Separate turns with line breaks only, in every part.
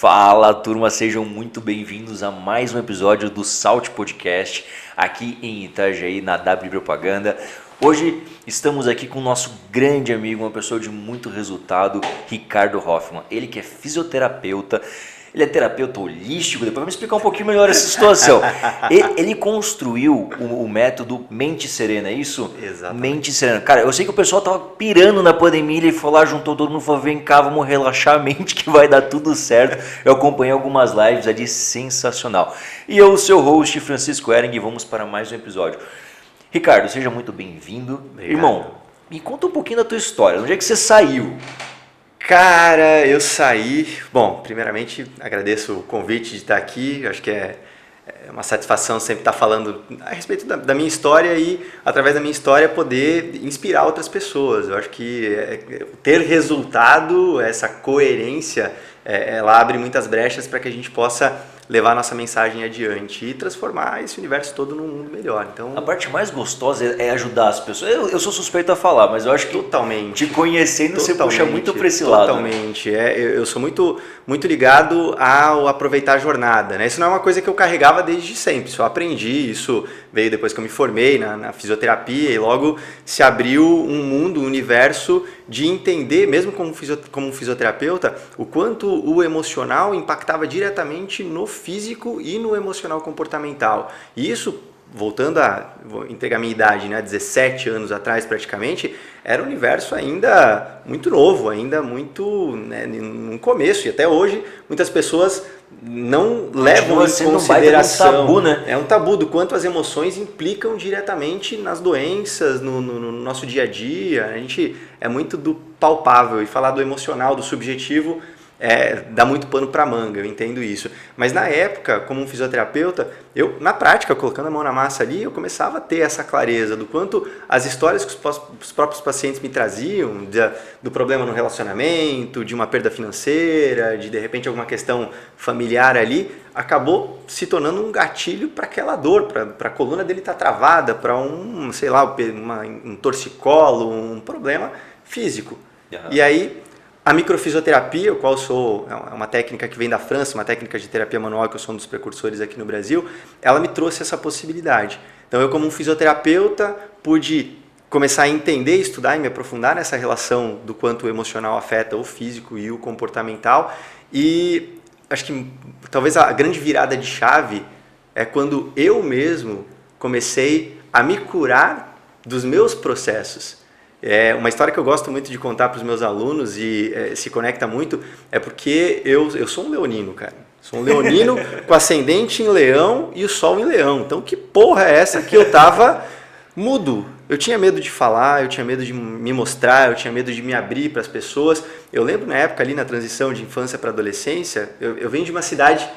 Fala, turma, sejam muito bem-vindos a mais um episódio do Salt Podcast, aqui em Itajaí, na W Propaganda. Hoje estamos aqui com o nosso grande amigo, uma pessoa de muito resultado, Ricardo Hoffman. Ele que é fisioterapeuta, ele é terapeuta holístico, depois vai me explicar um pouquinho melhor essa situação. Ele construiu o método Mente Serena, é isso?
Exatamente.
Mente Serena. Cara, eu sei que o pessoal tava pirando na pandemia, ele foi lá, juntou todo mundo e falou, vem cá, vamos relaxar a mente que vai dar tudo certo. Eu acompanhei algumas lives ali, sensacional. E eu, o seu host, Francisco Ehring, vamos para mais um episódio. Ricardo, seja muito bem-vindo. Irmão, me conta um pouquinho da tua história, onde é que você saiu?
Cara, eu saí... Bom, primeiramente agradeço o convite de estar aqui, eu acho que é uma satisfação sempre estar falando a respeito da minha história e, através da minha história, poder inspirar outras pessoas. Eu acho que ter resultado, essa coerência, ela abre muitas brechas para que a gente possa levar a nossa mensagem adiante e transformar esse universo todo num mundo melhor. Então,
a parte mais gostosa é ajudar as pessoas. Eu sou suspeito a falar, mas eu acho que te conhecendo você puxa muito para esse lado.
Totalmente. Eu sou muito ligado ao aproveitar a jornada, né? Isso não é uma coisa que eu carregava desde sempre. Isso eu aprendi, isso veio depois que eu me formei na fisioterapia e logo se abriu um mundo, um universo de entender, mesmo como fisioterapeuta, o quanto o emocional impactava diretamente no físico e no emocional comportamental. E isso, vou entregar a minha idade, né, 17 anos atrás praticamente, era um universo ainda muito novo, ainda muito, né, no começo. E até hoje muitas pessoas não levam em consideração.
Um tabu, né?
É um tabu do quanto as emoções implicam diretamente nas doenças, no nosso dia a dia. A gente é muito do palpável e falar do emocional, do subjetivo, dá muito pano para manga, eu entendo isso. Mas na época, como um fisioterapeuta, eu, na prática, colocando a mão na massa ali, eu começava a ter essa clareza do quanto as histórias que os próprios pacientes me traziam, do problema no relacionamento, de uma perda financeira, de repente alguma questão familiar ali, acabou se tornando um gatilho para aquela dor, para a coluna dele estar travada, para um torcicolo, um problema físico. Uhum. E aí, a microfisioterapia, o qual é uma técnica que vem da França, uma técnica de terapia manual que eu sou um dos precursores aqui no Brasil, ela me trouxe essa possibilidade. Então eu, como um fisioterapeuta, pude começar a entender, estudar e me aprofundar nessa relação do quanto o emocional afeta o físico e o comportamental. E acho que talvez a grande virada de chave é quando eu mesmo comecei a me curar dos meus processos. Uma história que eu gosto muito de contar para os meus alunos e se conecta muito, é porque eu sou um leonino, cara. Sou um leonino com ascendente em leão e o sol em leão. Então, que porra é essa que eu tava mudo? Eu tinha medo de falar, eu tinha medo de me mostrar, eu tinha medo de me abrir para as pessoas. Eu lembro na época ali, na transição de infância para adolescência, eu venho de uma cidade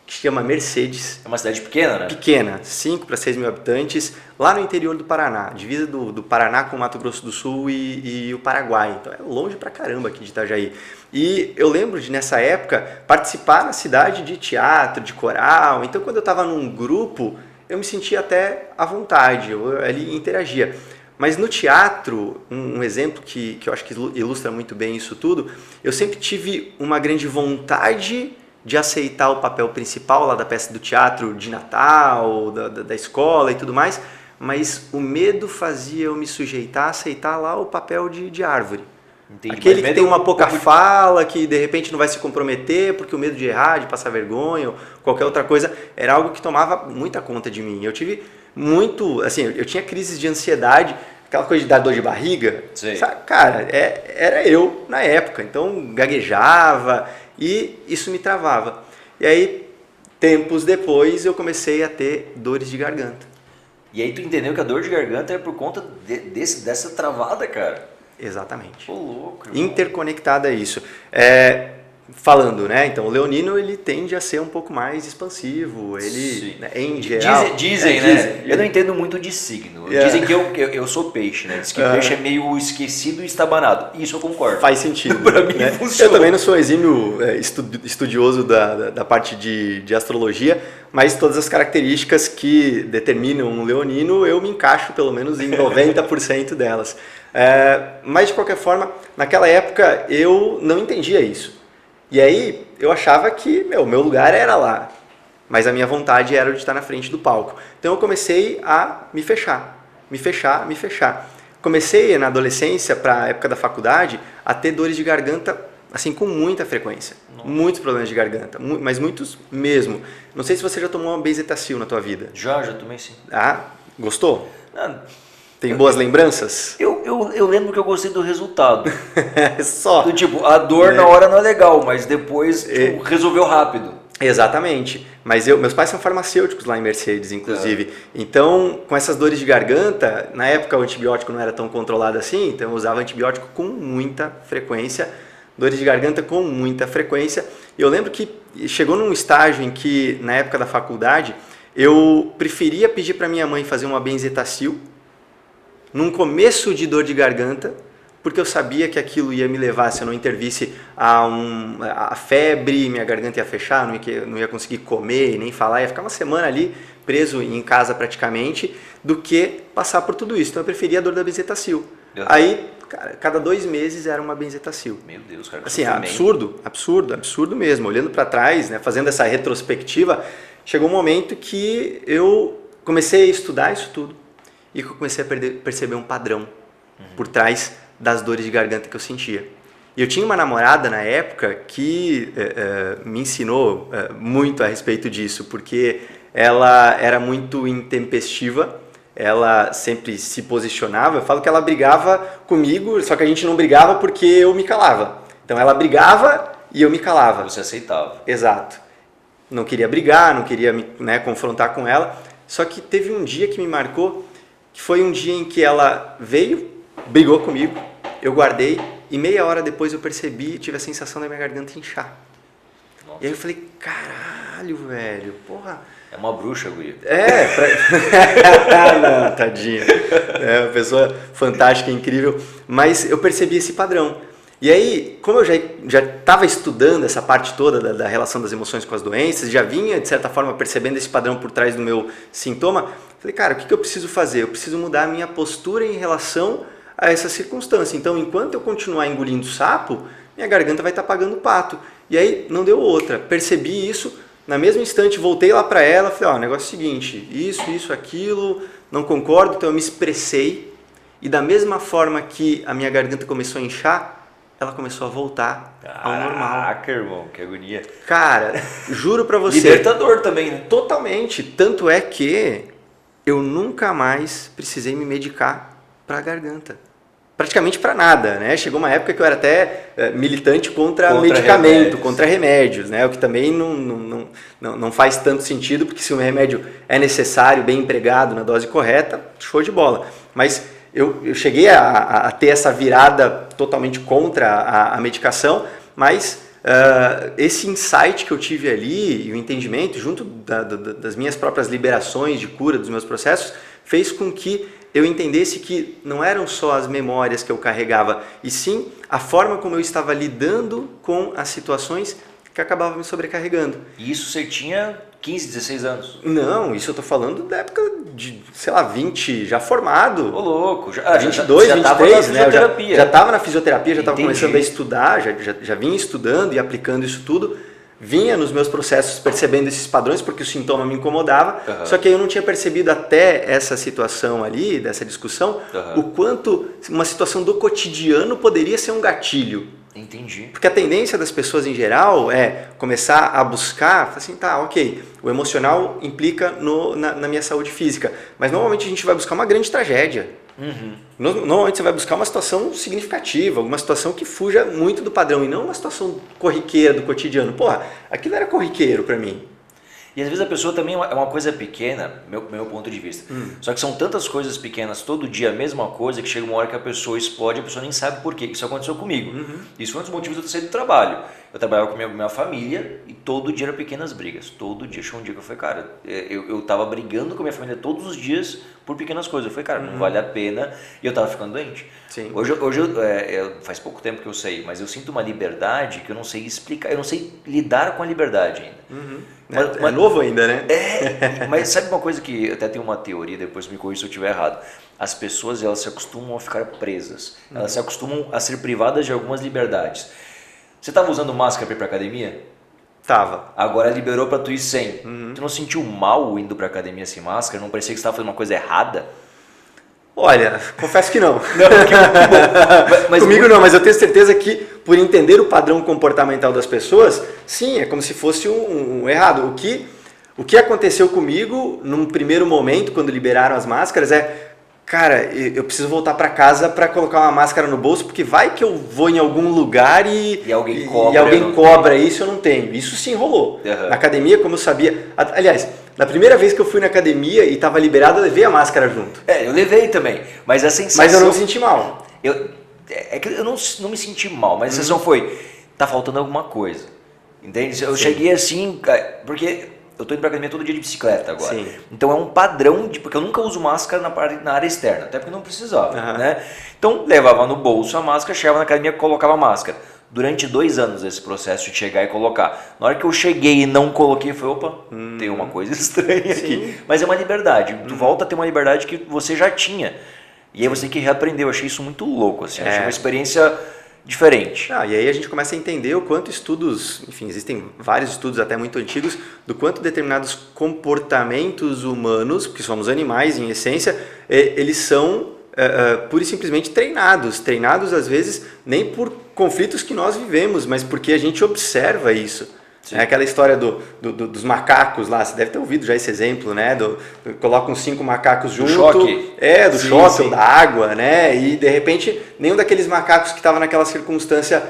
que se chama Mercedes.
É uma cidade pequena, né?
Pequena, 5 para 6 mil habitantes, lá no interior do Paraná, divisa do Paraná com o Mato Grosso do Sul e o Paraguai. Então é longe pra caramba aqui de Itajaí. E eu lembro de, nessa época, participar na cidade de teatro, de coral. Então quando eu estava num grupo, eu me sentia até à vontade, eu ali interagia. Mas no teatro, um exemplo que eu acho que ilustra muito bem isso tudo, eu sempre tive uma grande vontade de aceitar o papel principal lá da peça do teatro de Natal, da escola e tudo mais, mas o medo fazia eu me sujeitar a aceitar lá o papel de árvore. Entendi. Aquele que tem uma pouca fala, que de repente não vai se comprometer porque o medo de errar, de passar vergonha ou qualquer outra coisa, era algo que tomava muita conta de mim. Eu tive muito, assim, eu tinha crises de ansiedade, aquela coisa de dar dor de barriga. Sabe? Cara, era eu na época, então gaguejava e isso me travava. E aí, tempos depois, eu comecei a ter dores de garganta.
E aí tu entendeu que a dor de garganta é por conta dessa travada, cara?
Exatamente.
Pô, louco, irmão.
Interconectada a isso. Falando, né? Então, o leonino, ele tende a ser um pouco mais expansivo, ele, né, em geral...
Dizem, né? Eu não entendo muito de signo. Dizem que eu sou peixe, né? Diz que peixe é meio esquecido e estabanado. Isso eu concordo.
Faz sentido.
Pra mim,
né?
funciona.
Eu também não sou exímio estudioso da parte de astrologia, mas todas as características que determinam um leonino, eu me encaixo pelo menos em 90% delas. Mas, de qualquer forma, naquela época, eu não entendia isso. E aí eu achava que, meu lugar era lá, mas a minha vontade era de estar na frente do palco. Então eu comecei a me fechar. Comecei na adolescência, para a época da faculdade, a ter dores de garganta, assim, com muita frequência. Nossa. Muitos problemas de garganta, mas muitos mesmo. Não sei se você já tomou uma benzetacil na tua vida.
Já tomei sim.
Ah, gostou?
Não,
tem boas lembranças?
Eu lembro que eu gostei do resultado.
Só.
Tipo, a dor na hora não é legal, mas depois resolveu rápido.
Exatamente. Mas meus pais são farmacêuticos lá em Mercedes, inclusive. Então, com essas dores de garganta, na época o antibiótico não era tão controlado assim, então eu usava antibiótico com muita frequência, dores de garganta com muita frequência. E eu lembro que chegou num estágio em que, na época da faculdade, eu preferia pedir para minha mãe fazer uma benzetacil num começo de dor de garganta, porque eu sabia que aquilo ia me levar, se eu não intervisse, a febre, minha garganta ia fechar, não ia conseguir comer, nem falar, ia ficar uma semana ali preso em casa praticamente, do que passar por tudo isso. Então eu preferia a dor da benzetacil. Aí, cara, cada 2 meses era uma benzetacil.
Meu Deus, cara.
Assim, absurdo mesmo. Olhando para trás, né, fazendo essa retrospectiva, chegou um momento que eu comecei a estudar isso tudo e comecei a perceber um padrão por trás das dores de garganta que eu sentia. E eu tinha uma namorada na época que me ensinou muito a respeito disso, porque ela era muito intempestiva, ela sempre se posicionava. Eu falo que ela brigava comigo, só que a gente não brigava porque eu me calava. Então ela brigava e eu me calava.
Você aceitava.
Exato. Não queria brigar, não queria me confrontar com ela. Só que teve um dia que me marcou, que foi um dia em que ela veio, brigou comigo, eu guardei e meia hora depois eu percebi, tive a sensação da minha garganta inchar. Nossa. E aí eu falei, caralho, velho, porra.
É uma bruxa, guria.
Não, tadinha. É uma pessoa fantástica, incrível. Mas eu percebi esse padrão. E aí, como eu já estava estudando essa parte toda da relação das emoções com as doenças, já vinha, de certa forma, percebendo esse padrão por trás do meu sintoma, falei, cara, o que eu preciso fazer? Eu preciso mudar a minha postura em relação a essa circunstância. Então, enquanto eu continuar engolindo sapo, minha garganta vai estar pagando pato. E aí, não deu outra. Percebi isso, na mesmo instante, voltei lá para ela, falei, o negócio é o seguinte, isso, aquilo, não concordo, então eu me expressei. E da mesma forma que a minha garganta começou a inchar, ela começou a voltar ao normal.
Caraca, irmão, que agonia.
Cara, juro pra você.
Libertador também, né?
Totalmente. Tanto é que eu nunca mais precisei me medicar pra garganta. Praticamente pra nada, né? Chegou uma época que eu era até militante contra medicamento, contra remédios, né? O que também não faz tanto sentido, porque se o remédio é necessário, bem empregado, na dose correta, show de bola. Mas eu cheguei a ter essa virada totalmente contra a medicação, mas esse insight que eu tive ali e o entendimento, junto das minhas próprias liberações de cura dos meus processos, fez com que eu entendesse que não eram só as memórias que eu carregava, e sim a forma como eu estava lidando com as situações que acabavam me sobrecarregando.
E isso você tinha 15, 16 anos?
Não, isso eu tô falando da época de, 20, já formado.
Ô, louco.
22,
já
23, né? Já estava na fisioterapia, já estava
Entendi.
começando a estudar, já vinha estudando e aplicando isso tudo. Vinha nos meus processos percebendo esses padrões, porque o sintoma me incomodava.
Uhum.
Só que eu não tinha percebido até essa situação ali, dessa discussão, o quanto uma situação do cotidiano poderia ser um gatilho.
Entendi.
Porque a tendência das pessoas em geral é começar a buscar, assim, tá, ok, o emocional implica na minha saúde física, mas normalmente a gente vai buscar uma grande tragédia.
Uhum.
Normalmente você vai buscar uma situação significativa, alguma situação que fuja muito do padrão e não uma situação corriqueira do cotidiano. Porra, aquilo era corriqueiro pra mim.
E às vezes a pessoa também é uma coisa pequena, meu ponto de vista. Só que são tantas coisas pequenas, todo dia a mesma coisa, que chega uma hora que a pessoa explode, a pessoa nem sabe por quê. Isso aconteceu comigo. Isso foi um dos motivos de eu ter saído do trabalho. Eu trabalhava com minha família e todo dia eram pequenas brigas. Todo dia. Chegou um dia que eu falei, cara, eu tava brigando com a minha família todos os dias por pequenas coisas. Eu falei, cara, não vale a pena. E eu tava ficando doente.
Sim.
Hoje faz pouco tempo que eu sei, mas eu sinto uma liberdade que eu não sei explicar, eu não sei lidar com a liberdade ainda.
É novo ainda, né?
Mas sabe uma coisa que até tem uma teoria, depois me corrija se eu estiver errado. As pessoas, elas se acostumam a ficar presas. Elas se acostumam a ser privadas de algumas liberdades. Você estava usando máscara para ir para academia?
Tava.
Agora liberou para tu ir sem. Tu não sentiu mal indo para academia sem máscara? Não parecia que você estava fazendo uma coisa errada?
Olha, confesso que não.
Não, que bom. Mas
Comigo não, mas eu tenho certeza que, por entender o padrão comportamental das pessoas, sim, é como se fosse um errado. O que aconteceu comigo, num primeiro momento, quando liberaram as máscaras, cara, eu preciso voltar para casa para colocar uma máscara no bolso, porque vai que eu vou em algum lugar e alguém cobra isso, eu não tenho. Isso sim rolou.
Uhum.
Na academia, como eu sabia... Aliás, na primeira vez que eu fui na academia e estava liberado, eu levei a máscara junto.
Eu levei também, mas a sensação...
Mas eu não me senti mal.
É que eu não me senti mal, mas a sensação foi, tá faltando alguma coisa. Entende? Eu cheguei assim, porque... Eu tô indo pra academia todo dia de bicicleta agora.
Sim.
Então é um padrão, porque eu nunca uso máscara na área externa, até porque não precisava, né? Então levava no bolso a máscara, chegava na academia e colocava a máscara. Durante 2 anos esse processo de chegar e colocar. Na hora que eu cheguei e não coloquei, eu falei, opa, tem uma coisa estranha aqui. Mas é uma liberdade, tu volta a ter uma liberdade que você já tinha. E aí você tem que reaprender, eu achei isso muito louco, assim, achei uma experiência... diferente.
E aí a gente começa a entender o quanto estudos, enfim, existem vários estudos até muito antigos, do quanto determinados comportamentos humanos, porque somos animais em essência, eles são pura e simplesmente treinados às vezes nem por conflitos que nós vivemos, mas porque a gente observa isso. Sim. É aquela história dos macacos lá, você deve ter ouvido já esse exemplo, né? Colocam 5 macacos juntos.
Do choque.
Do choque ou da água, né? E de repente nenhum daqueles macacos que estava naquela circunstância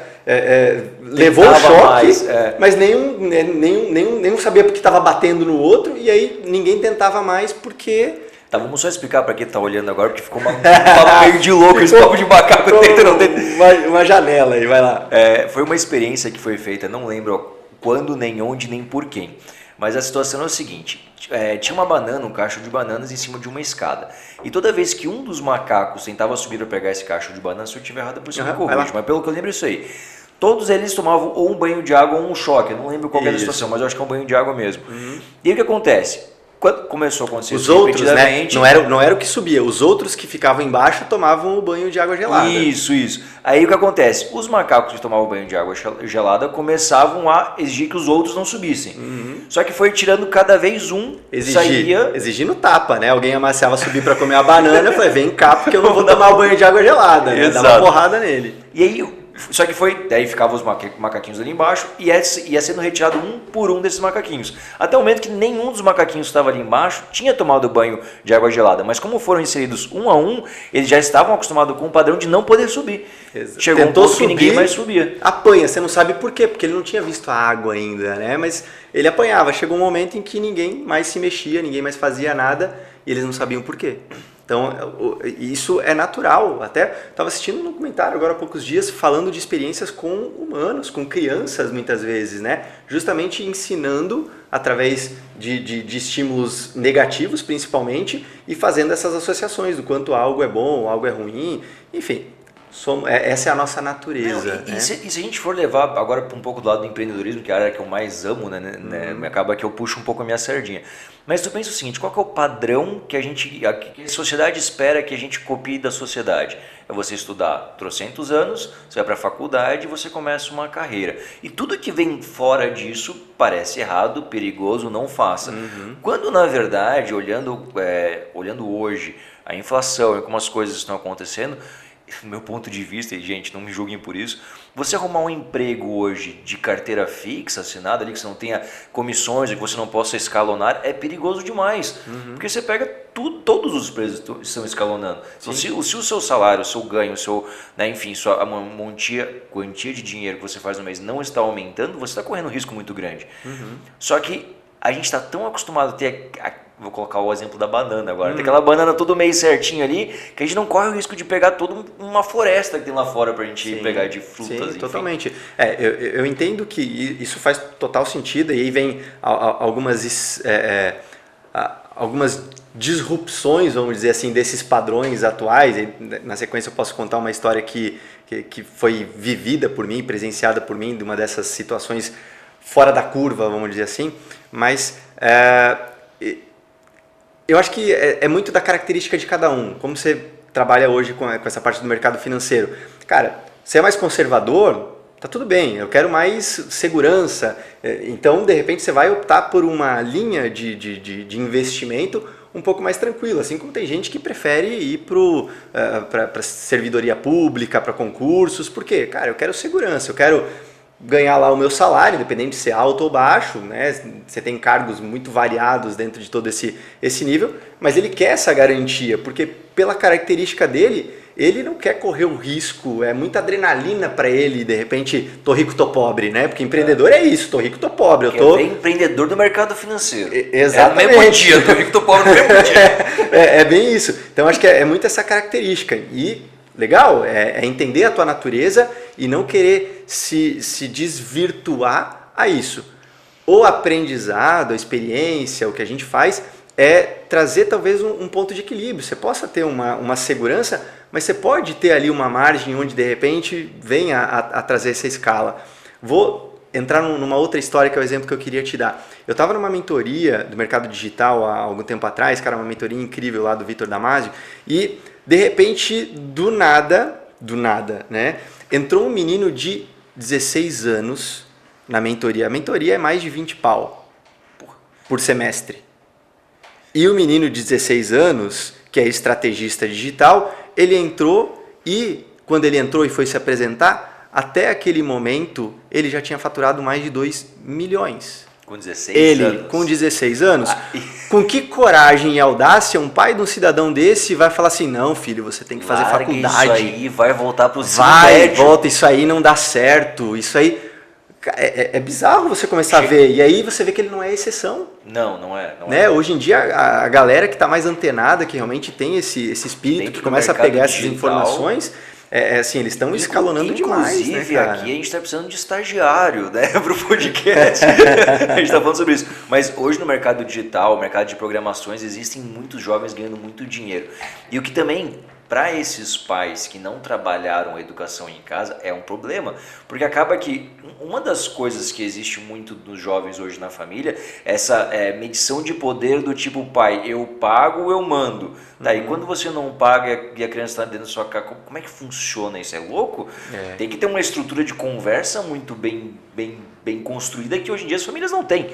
levou o choque, mas nenhum sabia porque estava batendo no outro, e aí ninguém tentava mais porque...
Tá, vamos só explicar para quem tá olhando agora, porque ficou um papo meio de louco, esse papo de macaco tentando...
Uma janela aí, vai lá.
Foi uma experiência que foi feita, não lembro quando, nem onde, nem por quem. Mas a situação é o seguinte, tinha uma banana, um cacho de bananas em cima de uma escada. E toda vez que um dos macacos tentava subir para pegar esse cacho de banana, se eu estiver errado, por cima corrige, mas pelo que eu lembro isso aí. Todos eles tomavam ou um banho de água ou um choque, eu não lembro qual era a situação, mas eu acho que é um banho de água mesmo. E aí o que acontece? Quando começou a acontecer
os outros, né? Não era o que subia, os outros que ficavam embaixo tomavam o banho de água gelada.
Isso. Aí o que acontece? Os macacos que tomavam banho de água gelada começavam a exigir que os outros não subissem. Só que foi tirando cada vez um,
exigindo tapa, né? Alguém amaciava subir para comer a banana, eu falei, vem cá porque eu não vou tomar o banho de água gelada, né? Dava uma porrada nele.
E aí... Só que daí ficavam os macaquinhos ali embaixo e ia sendo retirado um por um desses macaquinhos. Até o momento que nenhum dos macaquinhos que estava ali embaixo tinha tomado banho de água gelada. Mas como foram inseridos um a um, eles já estavam acostumados com o padrão de não poder subir. Chegou um ponto que ninguém mais subia.
Apanha, você não sabe por quê, porque ele não tinha visto a água ainda, né? Mas ele apanhava. Chegou um momento em que ninguém mais se mexia, ninguém mais fazia nada e eles não sabiam por quê. Então, isso é natural. Até estava assistindo um documentário agora há poucos dias falando de experiências com humanos, com crianças muitas vezes, né? Justamente ensinando através de estímulos negativos principalmente e fazendo essas associações do quanto algo é bom, algo é ruim, enfim. Essa é a nossa natureza.
E se a gente for levar agora um pouco do lado do empreendedorismo, que é a área que eu mais amo, né? Acaba que eu puxo um pouco a minha sardinha. Mas tu pensa o seguinte, qual que é o padrão que a sociedade espera que a gente copie da sociedade? É você estudar trocentos anos, você vai para a faculdade e você começa uma carreira. E tudo que vem fora disso parece errado, perigoso, não faça. Quando na verdade, olhando hoje a inflação e como as coisas estão acontecendo, do meu ponto de vista, e gente, não me julguem por isso, você arrumar um emprego hoje de carteira fixa, assinada ali, que você não tenha comissões, que você não possa escalonar, é perigoso demais. Porque você pega todos os preços estão escalonando. Então, se o seu salário, o seu ganho, enfim, sua quantia de dinheiro que você faz no mês não está aumentando, você está correndo um risco muito grande. Só que a gente está tão acostumado a ter... Vou colocar o exemplo da banana agora. Tem aquela banana todo mês certinho ali, que a gente não corre o risco de pegar toda uma floresta que tem lá fora pra gente pegar de frutas.
Sim, totalmente. Eu entendo que isso faz total sentido, e aí vem algumas disrupções, vamos dizer assim, desses padrões atuais. E na sequência eu posso contar uma história que foi vivida por mim, presenciada por mim, de uma dessas situações fora da curva, vamos dizer assim. Mas... eu acho que é muito da característica de cada um. Como você trabalha hoje com essa parte do mercado financeiro. Cara, você é mais conservador, tá tudo bem, eu quero mais segurança. Então, de repente, você vai optar por uma linha de investimento um pouco mais tranquila, assim como tem gente que prefere ir para servidoria pública, para concursos, porque, cara, eu quero segurança, eu quero ganhar lá o meu salário, independente de ser alto ou baixo, né? Você tem cargos muito variados dentro de todo esse nível, mas ele quer essa garantia, porque pela característica dele, ele não quer correr um risco, é muita adrenalina para ele, de repente, tô rico, tô pobre, né? Porque empreendedor é isso, tô rico, tô pobre. Eu tô
empreendedor do mercado financeiro.
Exatamente.
É no mesmo dia, tô rico, tô pobre no mesmo dia.
É bem isso. Então acho que é muito essa característica. E legal, é entender a tua natureza e não querer se desvirtuar a isso. O aprendizado, a experiência, o que a gente faz é trazer talvez um ponto de equilíbrio. Você possa ter uma segurança, mas você pode ter ali uma margem onde de repente venha a trazer essa escala. Vou entrar numa outra história que é o exemplo que eu queria te dar. Eu estava numa mentoria do mercado digital há algum tempo atrás, cara, uma mentoria incrível lá do Vitor Damasio, e de repente, do nada, né, entrou um menino de 16 anos na mentoria. A mentoria é mais de 20 pau por semestre. E o menino de 16 anos, que é estrategista digital, ele entrou e, quando ele entrou e foi se apresentar, até aquele momento, ele já tinha faturado mais de 2 milhões.
Com 16 anos?
Ele, com 16 anos, com que coragem e audácia um pai de um cidadão desse vai falar assim, não, filho, você tem que fazer faculdade.
Isso aí, vai voltar para o ensino
médio. Volta, isso aí não dá certo, isso aí... É bizarro você começar a ver, e aí você vê que ele não é exceção.
Não é.
Né? Hoje em dia, a galera que está mais antenada, que realmente tem esse espírito, dentro que começa a pegar essas informações, assim, eles estão escalonando demais.
Inclusive,
né,
aqui a gente está precisando de estagiário, né, para o podcast. A gente está falando sobre isso. Mas hoje no mercado digital, mercado de programações, existem muitos jovens ganhando muito dinheiro. E o que também... Para esses pais que não trabalharam a educação em casa é um problema, porque acaba que uma das coisas que existe muito nos jovens hoje na família é essa medição de poder do tipo, pai, eu pago, eu mando. Daí quando você não paga e a criança está dentro da sua casa, como é que funciona isso? É louco? Tem que ter uma estrutura de conversa muito bem construída que hoje em dia as famílias não têm.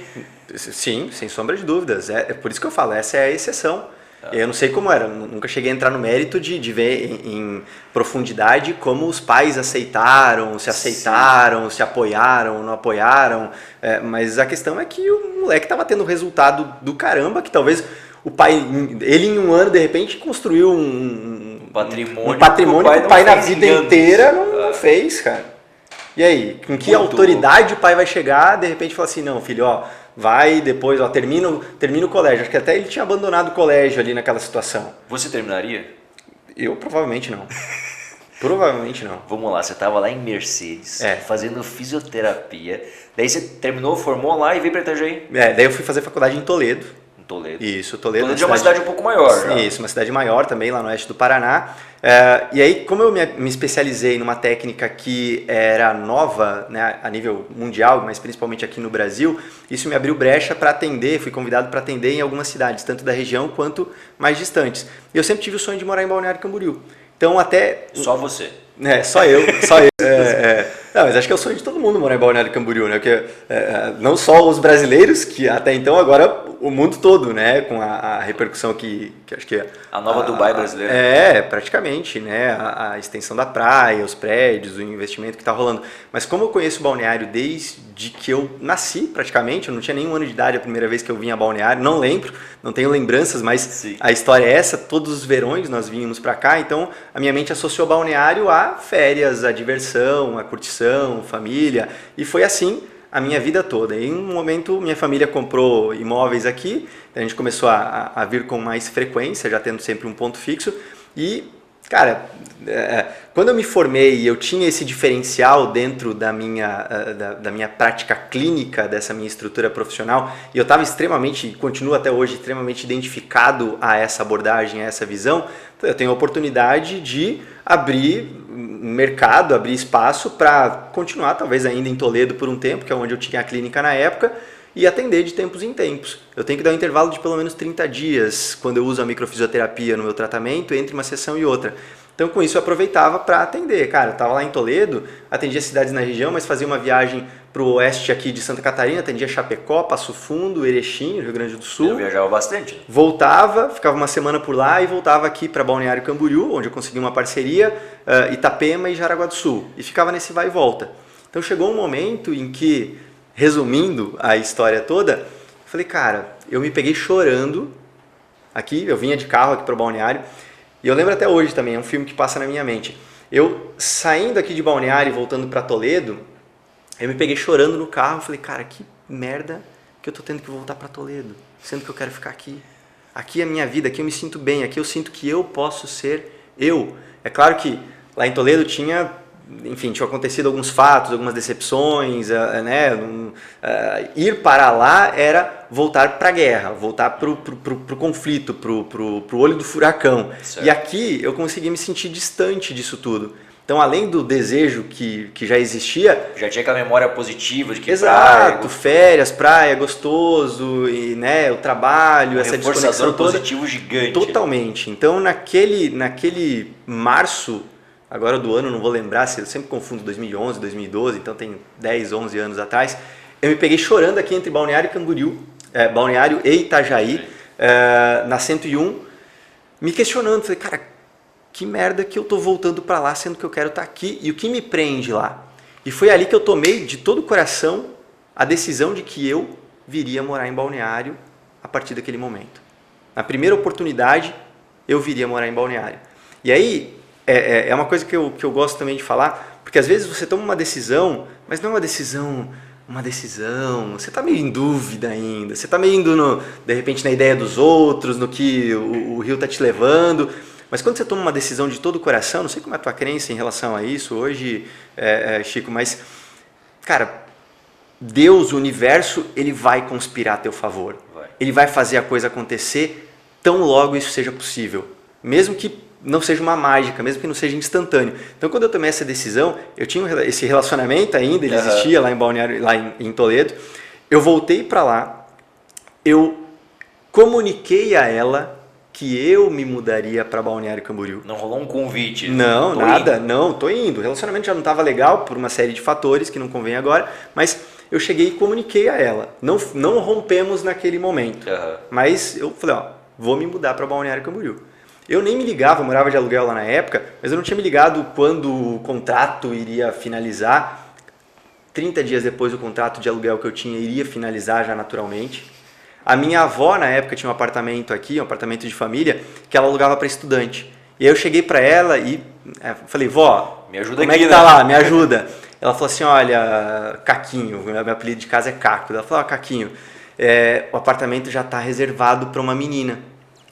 Sim, sem sombra de dúvidas. É por isso que eu falo, essa é a exceção. Eu não sei como era, nunca cheguei a entrar no mérito de ver em profundidade como os pais aceitaram, se apoiaram, não apoiaram, mas a questão é que o moleque estava tendo um resultado do caramba, que talvez o pai, ele em um ano de repente construiu um patrimônio que o pai na vida inteira não fez, cara. E aí, com que autoridade o pai vai chegar, de repente fala assim, não filho, vai depois, termina o colégio. Acho que até ele tinha abandonado o colégio ali naquela situação.
Você terminaria?
Eu provavelmente não. Provavelmente não.
Vamos lá, você estava lá em Mercedes, fazendo fisioterapia. Daí você terminou, formou lá e veio para Itajaí?
Daí eu fui fazer faculdade em Toledo.
Toledo.
Isso, Toledo.
Toledo é uma cidade um pouco maior.
Isso, uma cidade maior também, lá no oeste do Paraná. E aí, como eu me especializei numa técnica que era nova, né, a nível mundial, mas principalmente aqui no Brasil, isso me abriu brecha para atender, fui convidado para atender em algumas cidades, tanto da região quanto mais distantes. E eu sempre tive o sonho de morar em Balneário Camboriú. Então até...
Só você?
Só eu. Não, mas acho que é o sonho de todo mundo morar em Balneário Camboriú, né? Porque não só os brasileiros, que até então agora o mundo todo, né? Com a repercussão que acho que
a nova Dubai brasileira.
Praticamente, né? A extensão da praia, os prédios, o investimento que está rolando. Mas como eu conheço Balneário desde que eu nasci, praticamente, eu não tinha nenhum ano de idade a primeira vez que eu vim a Balneário, não lembro, não tenho lembranças, mas sim, a história é essa, todos os verões nós vínhamos para cá, então a minha mente associou Balneário a férias, a diversão, a curtição, família, e foi assim a minha vida toda. E em um momento minha família comprou imóveis aqui, a gente começou a vir com mais frequência, já tendo sempre um ponto fixo, e cara, quando eu me formei e eu tinha esse diferencial dentro da minha prática clínica, dessa minha estrutura profissional, e eu estava extremamente, continuo até hoje, extremamente identificado a essa abordagem, a essa visão, eu tenho a oportunidade de abrir mercado, abrir espaço para continuar, talvez ainda em Toledo por um tempo, que é onde eu tinha a clínica na época, e atender de tempos em tempos. Eu tenho que dar um intervalo de pelo menos 30 dias quando eu uso a microfisioterapia no meu tratamento, entre uma sessão e outra. Então, com isso, eu aproveitava para atender. Cara, eu estava lá em Toledo, atendia cidades na região, mas fazia uma viagem para o oeste aqui de Santa Catarina, atendia Chapecó, Passo Fundo, Erechim, Rio Grande do Sul.
Eu viajava bastante. Né?
Voltava, ficava uma semana por lá e voltava aqui para Balneário Camboriú, onde eu consegui uma parceria, Itapema e Jaraguá do Sul. E ficava nesse vai e volta. Então, chegou um momento em que, resumindo a história toda, eu falei, cara, eu me peguei chorando aqui, eu vinha de carro aqui para o Balneário, e eu lembro até hoje também, é um filme que passa na minha mente. Eu saindo aqui de Balneário e voltando para Toledo, eu me peguei chorando no carro, falei, cara, que merda que eu tô tendo que voltar para Toledo, sendo que eu quero ficar aqui. Aqui é a minha vida, aqui eu me sinto bem, aqui eu sinto que eu posso ser eu. É claro que lá em Toledo tinham acontecido alguns fatos, algumas decepções, né? Ir para lá era voltar para a guerra, voltar para o conflito, para o olho do furacão. Certo. E aqui eu consegui me sentir distante disso tudo. Então, além do desejo que já existia...
Já tinha aquela memória positiva de que
exato, praia, férias, praia, gostoso, e, né, o trabalho, essa desconexão toda.
Positivo gigante.
Totalmente. Então, naquele março... Agora do ano, não vou lembrar, eu sempre confundo 2011, 2012, então tem 10, 11 anos atrás. Eu me peguei chorando aqui entre Balneário e Camboriú, Balneário e Itajaí, na 101, me questionando. Falei, cara, que merda que eu tô voltando para lá, sendo que eu quero estar aqui. E o que me prende lá? E foi ali que eu tomei de todo o coração a decisão de que eu viria morar em Balneário a partir daquele momento. Na primeira oportunidade, eu viria morar em Balneário. E aí... É uma coisa que eu gosto também de falar, porque às vezes você toma uma decisão, mas não é uma decisão, você está meio em dúvida ainda, você está meio indo, de repente, na ideia dos outros, no que o rio está te levando, mas quando você toma uma decisão de todo o coração, não sei como é a tua crença em relação a isso hoje, Chico, mas, cara, Deus, o universo, ele vai conspirar a teu favor, ele vai fazer a coisa acontecer tão logo isso seja possível, mesmo que não seja uma mágica, mesmo que não seja instantâneo. Então, quando eu tomei essa decisão, eu tinha esse relacionamento ainda, ele existia lá em Balneário, lá em Toledo. Eu voltei para lá, eu comuniquei a ela que eu me mudaria para Balneário Camboriú.
Não rolou um convite?
Não, nada, não, tô indo. O relacionamento já não estava legal por uma série de fatores que não convém agora, mas eu cheguei e comuniquei a ela. Não rompemos naquele momento, mas eu falei, vou me mudar para Balneário Camboriú. Eu nem me ligava, eu morava de aluguel lá na época, mas eu não tinha me ligado quando o contrato iria finalizar. 30 dias depois o contrato de aluguel que eu tinha iria finalizar já naturalmente. A minha avó na época tinha um apartamento aqui, um apartamento de família, que ela alugava para estudante. E aí eu cheguei para ela e falei, vó,
me ajuda
como
aqui,
é que tá lá? Me ajuda. Ela falou assim, olha, Caquinho, meu apelido de casa é Caco. Ela falou, Caquinho, o apartamento já está reservado para uma menina.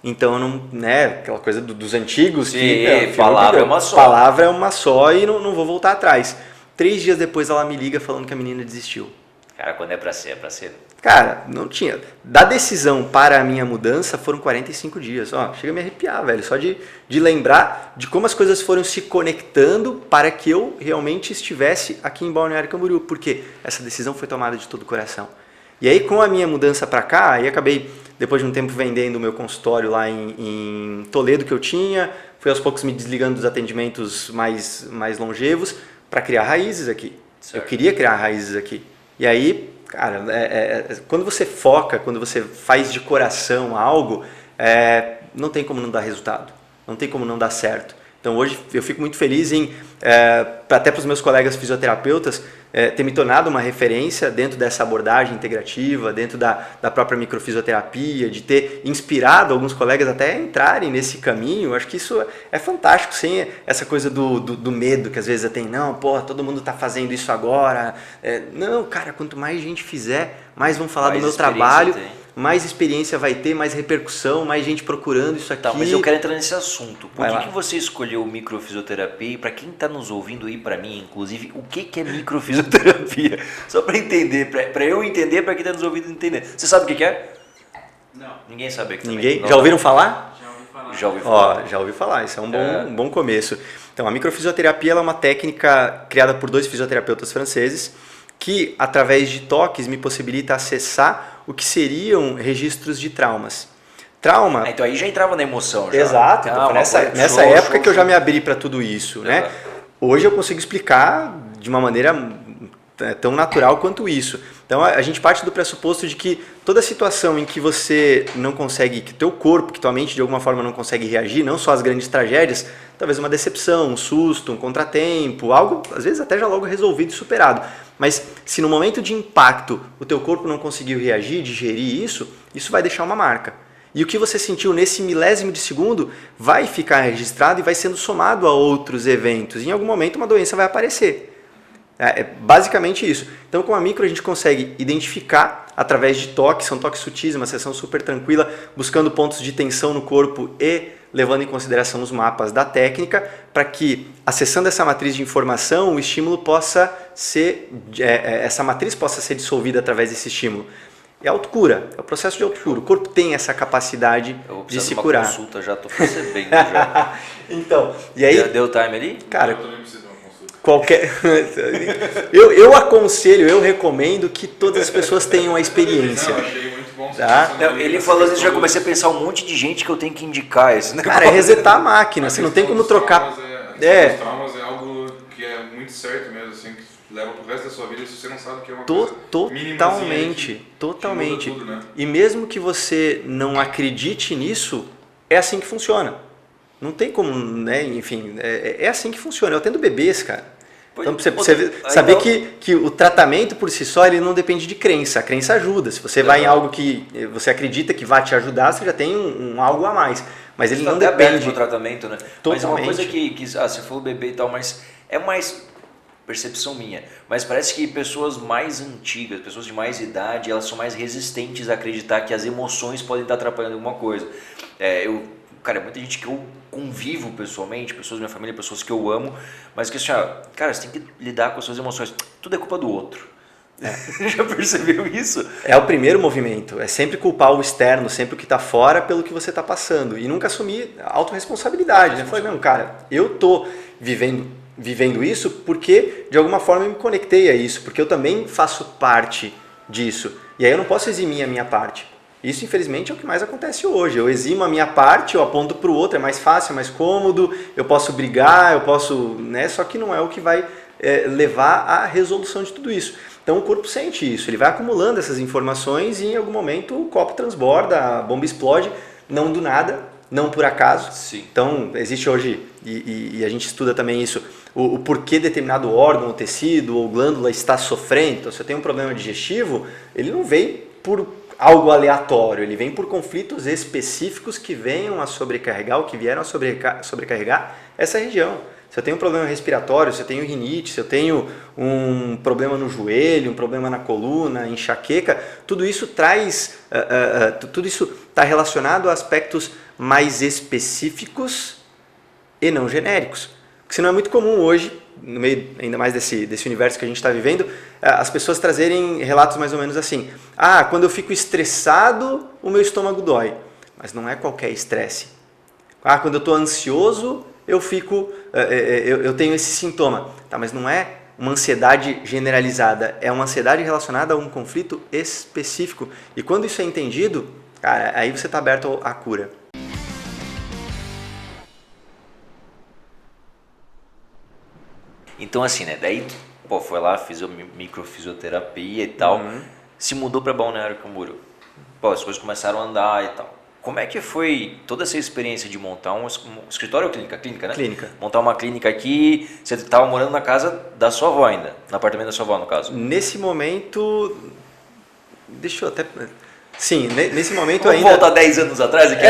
Então, eu não, né, aquela coisa dos antigos,
sim,
que
palavra é uma só.
Palavra é uma só e não vou voltar atrás. 3 dias depois ela me liga falando que a menina desistiu.
Cara, quando é pra ser, é pra ser.
Cara, não tinha. Da decisão para a minha mudança foram 45 dias. Chega a me arrepiar, velho. Só de lembrar de como as coisas foram se conectando para que eu realmente estivesse aqui em Balneário Camboriú. Porque essa decisão foi tomada de todo o coração. E aí, com a minha mudança para cá, aí acabei, depois de um tempo, vendendo o meu consultório lá em Toledo que eu tinha. Fui aos poucos me desligando dos atendimentos mais longevos para criar raízes aqui. Certo. Eu queria criar raízes aqui. E aí, cara, quando você foca, quando você faz de coração algo, não tem como não dar resultado, não tem como não dar certo. Então hoje eu fico muito feliz em, até para os meus colegas fisioterapeutas, ter me tornado uma referência dentro dessa abordagem integrativa, dentro da própria microfisioterapia, de ter inspirado alguns colegas até a entrarem nesse caminho. Acho que isso é fantástico, sem essa coisa do medo que às vezes tem. Não, todo mundo está fazendo isso agora. Não, cara, quanto mais gente fizer, mais vão falar do meu trabalho. Mais experiência vai ter, mais repercussão, mais gente procurando isso aqui.
Tá, mas eu quero entrar nesse assunto. Por que você escolheu microfisioterapia? E para quem está nos ouvindo aí, para mim, inclusive, o que é microfisioterapia? Só para entender, para eu entender, para quem está nos ouvindo entender. Você sabe o que é?
Não.
Ninguém sabe aqui.
Ninguém? Já ouviram falar?
Já ouvi falar.
Já ouvi falar.
Já ouvi falar, isso é um bom começo. Então, a microfisioterapia ela é uma técnica criada por 2 fisioterapeutas franceses que, através de toques, me possibilita acessar o que seriam registros de traumas. Trauma.
Então aí já entrava na emoção. Já.
Exato. Então, nessa época que eu já me abri para tudo isso, né? Hoje eu consigo explicar de uma maneira tão natural quanto isso. Então a gente parte do pressuposto de que toda situação em que você não consegue, que teu corpo, que tua mente de alguma forma não consegue reagir, não só às grandes tragédias, talvez uma decepção, um susto, um contratempo, algo às vezes até já logo resolvido e superado. Mas se no momento de impacto o teu corpo não conseguiu reagir, digerir isso, isso vai deixar uma marca. E o que você sentiu nesse milésimo de segundo vai ficar registrado e vai sendo somado a outros eventos. E em algum momento uma doença vai aparecer. É basicamente isso. Então com a micro a gente consegue identificar através de toques, são toques sutis, uma sessão super tranquila, buscando pontos de tensão no corpo e levando em consideração os mapas da técnica, para que, acessando essa matriz de informação, o estímulo possa ser, essa matriz possa ser dissolvida através desse estímulo. É autocura, é o processo de autocura. O corpo tem essa capacidade de se curar.
Eu consulta, já estou percebendo. Já.
Então, e aí...
Deu time ali?
Cara,
eu também preciso de uma consulta.
Qualquer... eu aconselho, eu recomendo que todas as pessoas tenham a experiência.
Não, achei muito bom.
Tá?
Não, ele falando isso, já comecei a pensar um monte de gente que eu tenho que indicar esse negócio.
Cara, é resetar a máquina, você não tem como trocar...
Os traumas é algo que é muito certo mesmo, assim, que leva pro resto da sua vida se você não sabe que é uma coisa
Totalmente.
Tudo, né?
E mesmo que você não acredite nisso, é assim que funciona. Não tem como, né? Enfim, é assim que funciona. Eu atendo bebês, cara. Então, você saber que o tratamento por si só ele não depende de crença. A crença ajuda. Se você vai em algo que você acredita que vai te ajudar, você já tem um algo a mais. Mas ele não depende
do tratamento, né?
Totalmente.
Mas é uma coisa que você falou bebê e tal, mas é mais percepção minha. Mas parece que pessoas mais antigas, pessoas de mais idade, elas são mais resistentes a acreditar que as emoções podem estar atrapalhando alguma coisa. Cara, muita gente que eu convivo pessoalmente, pessoas da minha família, pessoas que eu amo, mas que assim, cara, você tem que lidar com as suas emoções. Tudo é culpa do outro. Já percebeu isso?
É o primeiro movimento. É sempre culpar o externo, sempre o que está fora pelo que você está passando. E nunca assumir a autorresponsabilidade. Né? Falei, não, cara, eu tô vivendo isso porque de alguma forma eu me conectei a isso, porque eu também faço parte disso. E aí eu não posso eximir a minha parte. Isso, infelizmente, é o que mais acontece hoje. Eu eximo a minha parte, eu aponto para o outro, é mais fácil, é mais cômodo, eu posso brigar, eu posso... né? Só que não é o que vai levar à resolução de tudo isso. Então o corpo sente isso, ele vai acumulando essas informações e em algum momento o copo transborda, a bomba explode, não do nada, não por acaso.
Sim.
Então existe hoje, e a gente estuda também isso, o porquê determinado órgão, ou tecido ou glândula está sofrendo. Então se eu tenho um problema digestivo, ele não vem por algo aleatório, ele vem por conflitos específicos que venham a sobrecarregar ou que vieram a sobrecarregar essa região. Se eu tenho um problema respiratório, se eu tenho rinite, se eu tenho um problema no joelho, um problema na coluna, enxaqueca, tudo isso tudo isso está relacionado a aspectos mais específicos e não genéricos. Porque senão é muito comum hoje, no meio ainda mais desse universo que a gente está vivendo, as pessoas trazerem relatos mais ou menos assim: quando eu fico estressado, o meu estômago dói. Mas não é qualquer estresse. Quando eu estou ansioso, eu tenho esse sintoma. Tá, mas não é uma ansiedade generalizada, é uma ansiedade relacionada a um conflito específico. E quando isso é entendido, cara, aí você está aberto à cura.
Então assim, né? Daí, foi lá, fiz a microfisioterapia e tal, se mudou para Balneário Camboriú. As coisas começaram a andar e tal. Como é que foi toda essa experiência de montar um escritório ou clínica? Clínica, né?
Clínica.
Montar uma clínica aqui, você estava morando na casa da sua avó ainda, no apartamento da sua avó, no caso?
Nesse momento, deixa eu até... Sim, nesse momento
Vamos
ainda...
voltar 10 anos atrás aqui?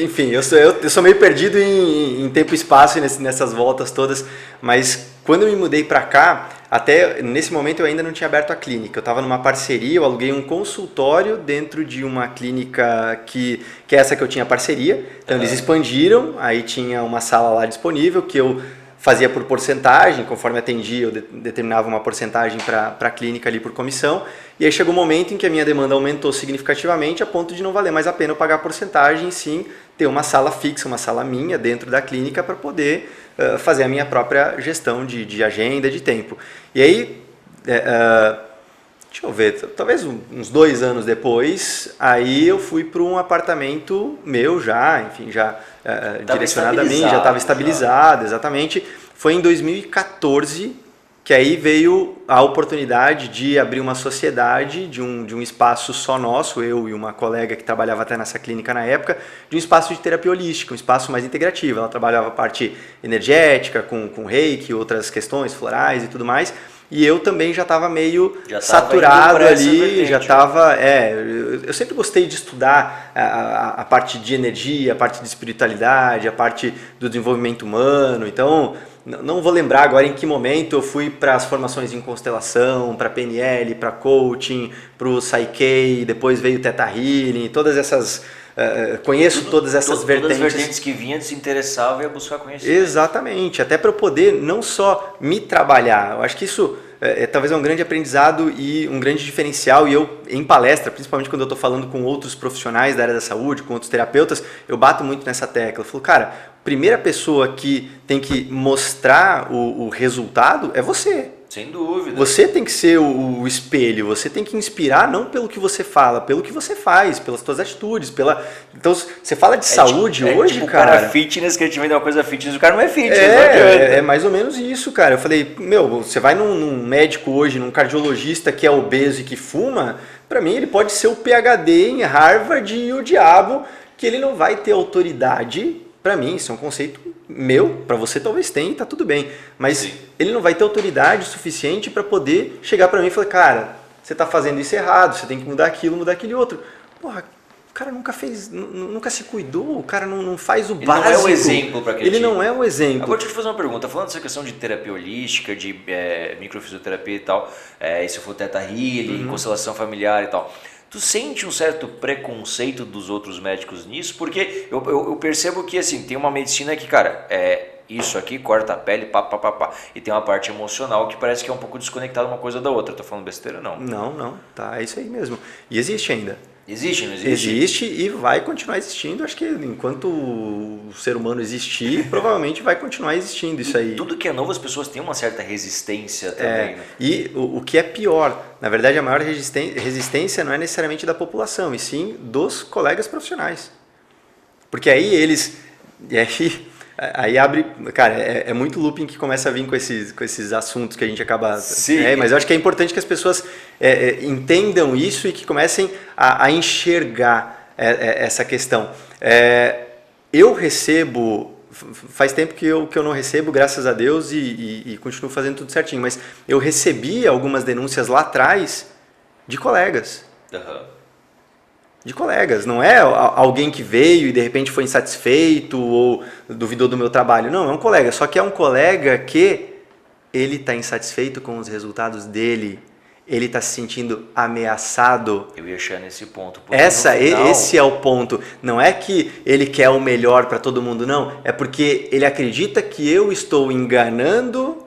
Enfim, eu sou meio perdido em tempo e espaço nessas voltas todas, mas quando eu me mudei para cá, até nesse momento eu ainda não tinha aberto a clínica. Eu estava numa parceria, eu aluguei um consultório dentro de uma clínica que é essa que eu tinha parceria. Então eles expandiram, aí tinha uma sala lá disponível que eu fazia por porcentagem, conforme atendia eu determinava uma porcentagem para a clínica ali por comissão. E aí chegou um momento em que a minha demanda aumentou significativamente a ponto de não valer mais a pena eu pagar a porcentagem, e sim ter uma sala fixa, uma sala minha dentro da clínica para poder fazer a minha própria gestão de agenda, de tempo. E aí Deixa eu ver, talvez uns 2 anos depois, aí eu fui para um apartamento meu já, enfim, já direcionado a mim, já estava estabilizado, exatamente. Foi em 2014 que aí veio a oportunidade de abrir uma sociedade de um espaço só nosso, eu e uma colega que trabalhava até nessa clínica na época, de um espaço de terapia holística, um espaço mais integrativo. Ela trabalhava a parte energética, com reiki, outras questões florais e tudo mais. E eu também já estava meio saturado ali, já estava... eu sempre gostei de estudar a parte de energia, a parte de espiritualidade, a parte do desenvolvimento humano. Então, não vou lembrar agora em que momento eu fui para as formações em constelação, para PNL, para coaching, para o Psyche, depois veio o Theta Healing, todas essas... conheço todas essas vertentes.
Todas as vertentes que vinha, se interessava e ia buscar conhecimento.
Exatamente, até para eu poder não só me trabalhar. Eu acho que isso talvez é um grande aprendizado e um grande diferencial. E eu, em palestra, principalmente quando eu estou falando com outros profissionais da área da saúde, com outros terapeutas, eu bato muito nessa tecla. Eu falo, cara, a primeira pessoa que tem que mostrar o resultado é você.
Sem dúvida.
Você tem que ser o espelho, você tem que inspirar não pelo que você fala, pelo que você faz, pelas suas atitudes, Então, você fala de saúde hoje,
tipo,
cara...
o cara fitness, que a gente vende uma coisa fitness, o cara não é fitness.
É mais ou menos isso, cara. Eu falei, você vai num médico hoje, num cardiologista que é obeso e que fuma, pra mim ele pode ser o PhD em Harvard e o diabo, que ele não vai ter autoridade. Pra mim, isso é um conceito meu, pra você talvez tenha, tá tudo bem. Mas sim, ele não vai ter autoridade suficiente pra poder chegar pra mim e falar, cara, você tá fazendo isso errado, você tem que mudar aquilo, mudar aquele outro. Porra, o cara nunca fez, nunca se cuidou, o cara não faz o básico.
Ele não é o exemplo para aquele
Ele não é o exemplo.
Agora deixa eu te fazer uma pergunta, falando dessa questão de terapia holística, de microfisioterapia e tal, se for Theta Healing, constelação familiar e tal, tu sente um certo preconceito dos outros médicos nisso? Porque eu percebo que assim, tem uma medicina que, cara, isso aqui corta a pele, e tem uma parte emocional que parece que é um pouco desconectada uma coisa da outra. Tô falando besteira, não?
Não, tá, é isso aí mesmo. E existe ainda.
Existe, não existe?
Existe e vai continuar existindo. Acho que enquanto o ser humano existir, provavelmente vai continuar existindo isso aí.
Tudo que é novo, as pessoas têm uma certa resistência também. Né?
E o que é pior, na verdade, a maior resistência não é necessariamente da população, e sim dos colegas profissionais. Porque aí eles... Aí abre... Cara, é muito looping que começa a vir com esses assuntos que a gente acaba...
Sim.
Mas eu acho que é importante que as pessoas entendam isso e que comecem a enxergar essa questão. Eu recebo... Faz tempo que eu não recebo, graças a Deus, e continuo fazendo tudo certinho. Mas eu recebi algumas denúncias lá atrás de colegas. De colegas, não é alguém que veio e de repente foi insatisfeito ou duvidou do meu trabalho. Não, é um colega, só que é um colega que ele está insatisfeito com os resultados dele, ele está se sentindo ameaçado.
Eu ia chegar nesse ponto.
Esse é o ponto. Não é que ele quer o melhor para todo mundo, não. É porque ele acredita que eu estou enganando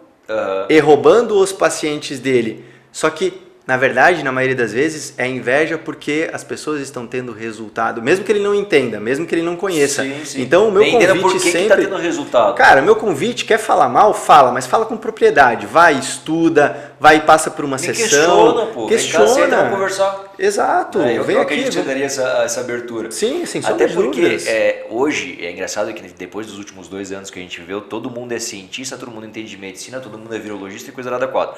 e roubando os pacientes dele. Só que na verdade, na maioria das vezes, é inveja porque as pessoas estão tendo resultado, mesmo que ele não entenda, mesmo que ele não conheça.
Sim.
Então, o meu convite
por que
sempre...
que tá tendo resultado?
Cara, meu convite, quer falar mal? Fala, mas fala com propriedade. Vai, estuda, vai e passa por uma sessão.
Questiona, pô.
Questiona.
Vem cá, vamos conversar.
Exato.
Eu acredito que você daria essa abertura.
Sim, sem sombra de dúvidas.
Até porque hoje, é engraçado que depois dos últimos 2 anos que a gente viveu, todo mundo é cientista, todo mundo entende de medicina, todo mundo é virologista e coisa nada quadra.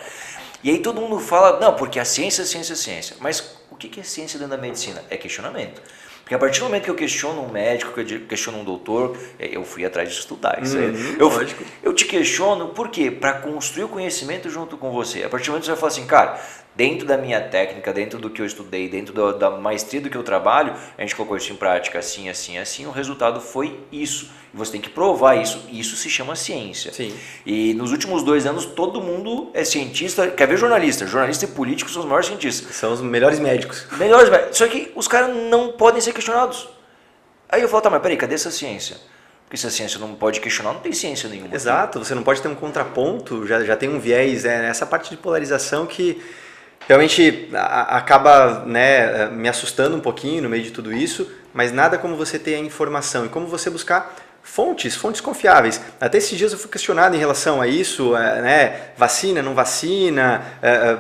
E aí todo mundo fala, não, porque a ciência é ciência, é ciência. Mas o que é ciência dentro da medicina? É questionamento. Porque a partir do momento que eu questiono um médico, que eu questiono um doutor, eu fui atrás de estudar isso aí.
Lógico.
Eu te questiono, por quê? Para construir o conhecimento junto com você. A partir do momento que você vai falar assim, cara, dentro da minha técnica, dentro do que eu estudei, dentro da maestria do que eu trabalho, a gente colocou isso em prática assim, assim, assim, o resultado foi isso. E você tem que provar isso. Isso se chama ciência.
Sim.
E nos últimos 2 anos, todo mundo é cientista. Quer ver jornalista? Jornalista e político são os maiores cientistas.
São os melhores médicos.
Só que os caras não podem ser questionados. Aí eu falo, tá, mas peraí, cadê essa ciência? Porque se a ciência não pode questionar, não tem ciência nenhuma.
Exato, você não pode ter um contraponto, já tem um viés, essa parte de polarização que realmente acaba me assustando um pouquinho no meio de tudo isso, mas nada como você ter a informação e como você buscar fontes confiáveis. Até esses dias eu fui questionado em relação a isso, né? Vacina, não vacina,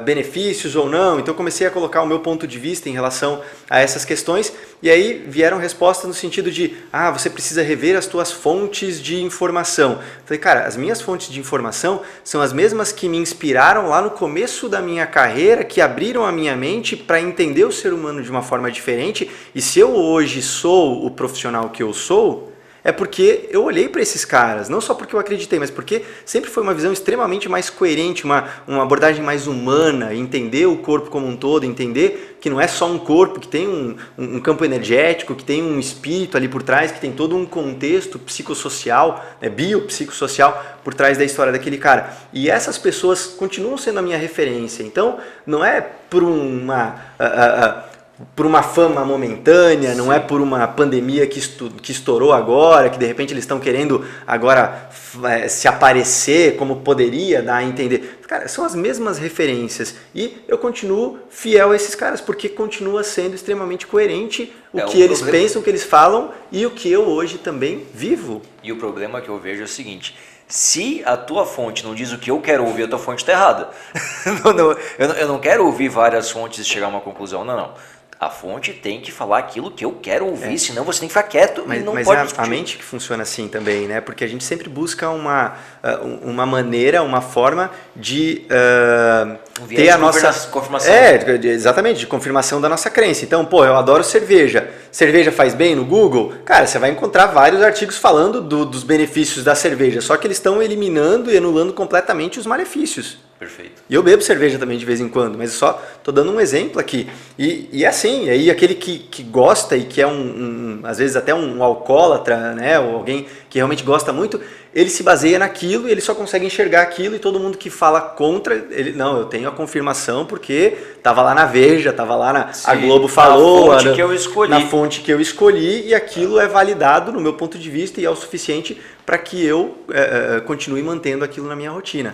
benefícios ou não. Então eu comecei a colocar o meu ponto de vista em relação a essas questões e aí vieram respostas no sentido de você precisa rever as tuas fontes de informação. Eu falei, cara, as minhas fontes de informação são as mesmas que me inspiraram lá no começo da minha carreira, que abriram a minha mente para entender o ser humano de uma forma diferente. E se eu hoje sou o profissional que eu sou, é porque eu olhei para esses caras, não só porque eu acreditei, mas porque sempre foi uma visão extremamente mais coerente, uma abordagem mais humana, entender o corpo como um todo, entender que não é só um corpo, que tem um campo energético, que tem um espírito ali por trás, que tem todo um contexto psicossocial, biopsicossocial por trás da história daquele cara. E essas pessoas continuam sendo a minha referência. Então, não é por uma fama momentânea, não é por uma pandemia que estourou agora, que de repente eles estão querendo agora se aparecer como poderia dar a entender. Cara, são as mesmas referências e eu continuo fiel a esses caras, porque continua sendo extremamente coerente o que eles pensam, o que eles falam e o que eu hoje também vivo.
E o problema que eu vejo é o seguinte: se a tua fonte não diz o que eu quero ouvir, a tua fonte está errada. Eu não quero ouvir várias fontes e chegar a uma conclusão, não. A fonte tem que falar aquilo que eu quero ouvir, senão você tem que ficar quieto e não pode discutir.
A mente que funciona assim também, né? Porque a gente sempre busca uma maneira, uma forma de ter a nossa...
confirmação.
Exatamente, de confirmação da nossa crença. Então, eu adoro cerveja. Cerveja faz bem no Google? Cara, você vai encontrar vários artigos falando dos benefícios da cerveja, só que eles estão eliminando e anulando completamente os malefícios.
Perfeito.
E eu bebo cerveja também de vez em quando, mas só tô dando um exemplo aqui. E assim, aí aquele que gosta e que é às vezes até um alcoólatra, né, ou alguém que realmente gosta muito, ele se baseia naquilo e ele só consegue enxergar aquilo, e todo mundo que fala contra, ele, não, eu tenho a confirmação porque tava lá na Veja, tava lá a Globo falou,
na fonte que eu escolhi.
Na fonte que eu escolhi, e aquilo é validado no meu ponto de vista e é o suficiente para que eu continue mantendo aquilo na minha rotina.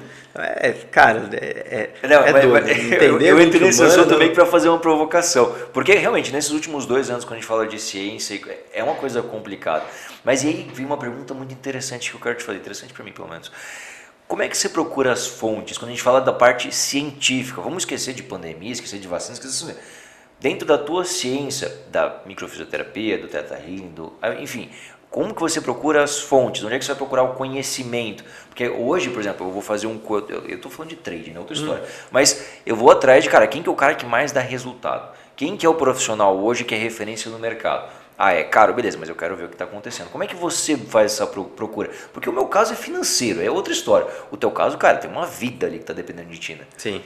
Doido, entender.
Eu entrei nesse assunto também para fazer uma provocação, porque realmente nesses últimos 2 anos, quando a gente fala de ciência, é uma coisa complicada. Mas aí vem uma pergunta muito interessante que eu quero te fazer, interessante para mim pelo menos. Como é que você procura as fontes quando a gente fala da parte científica? Vamos esquecer de pandemia, esquecer de vacinas, esquecer dentro da tua ciência, da microfisioterapia, do Theta Healing, enfim, como que você procura as fontes? Onde é que você vai procurar o conhecimento? Porque hoje, por exemplo, eu vou fazer eu estou falando de trade, né? Outra história. Mas eu vou atrás de, quem que é o cara que mais dá resultado? Quem que é o profissional hoje que é referência no mercado? É caro, beleza, mas eu quero ver o que está acontecendo. Como é que você faz essa procura? Porque o meu caso é financeiro, é outra história. O teu caso, cara, tem uma vida ali que está dependendo de ti, né?
Sim.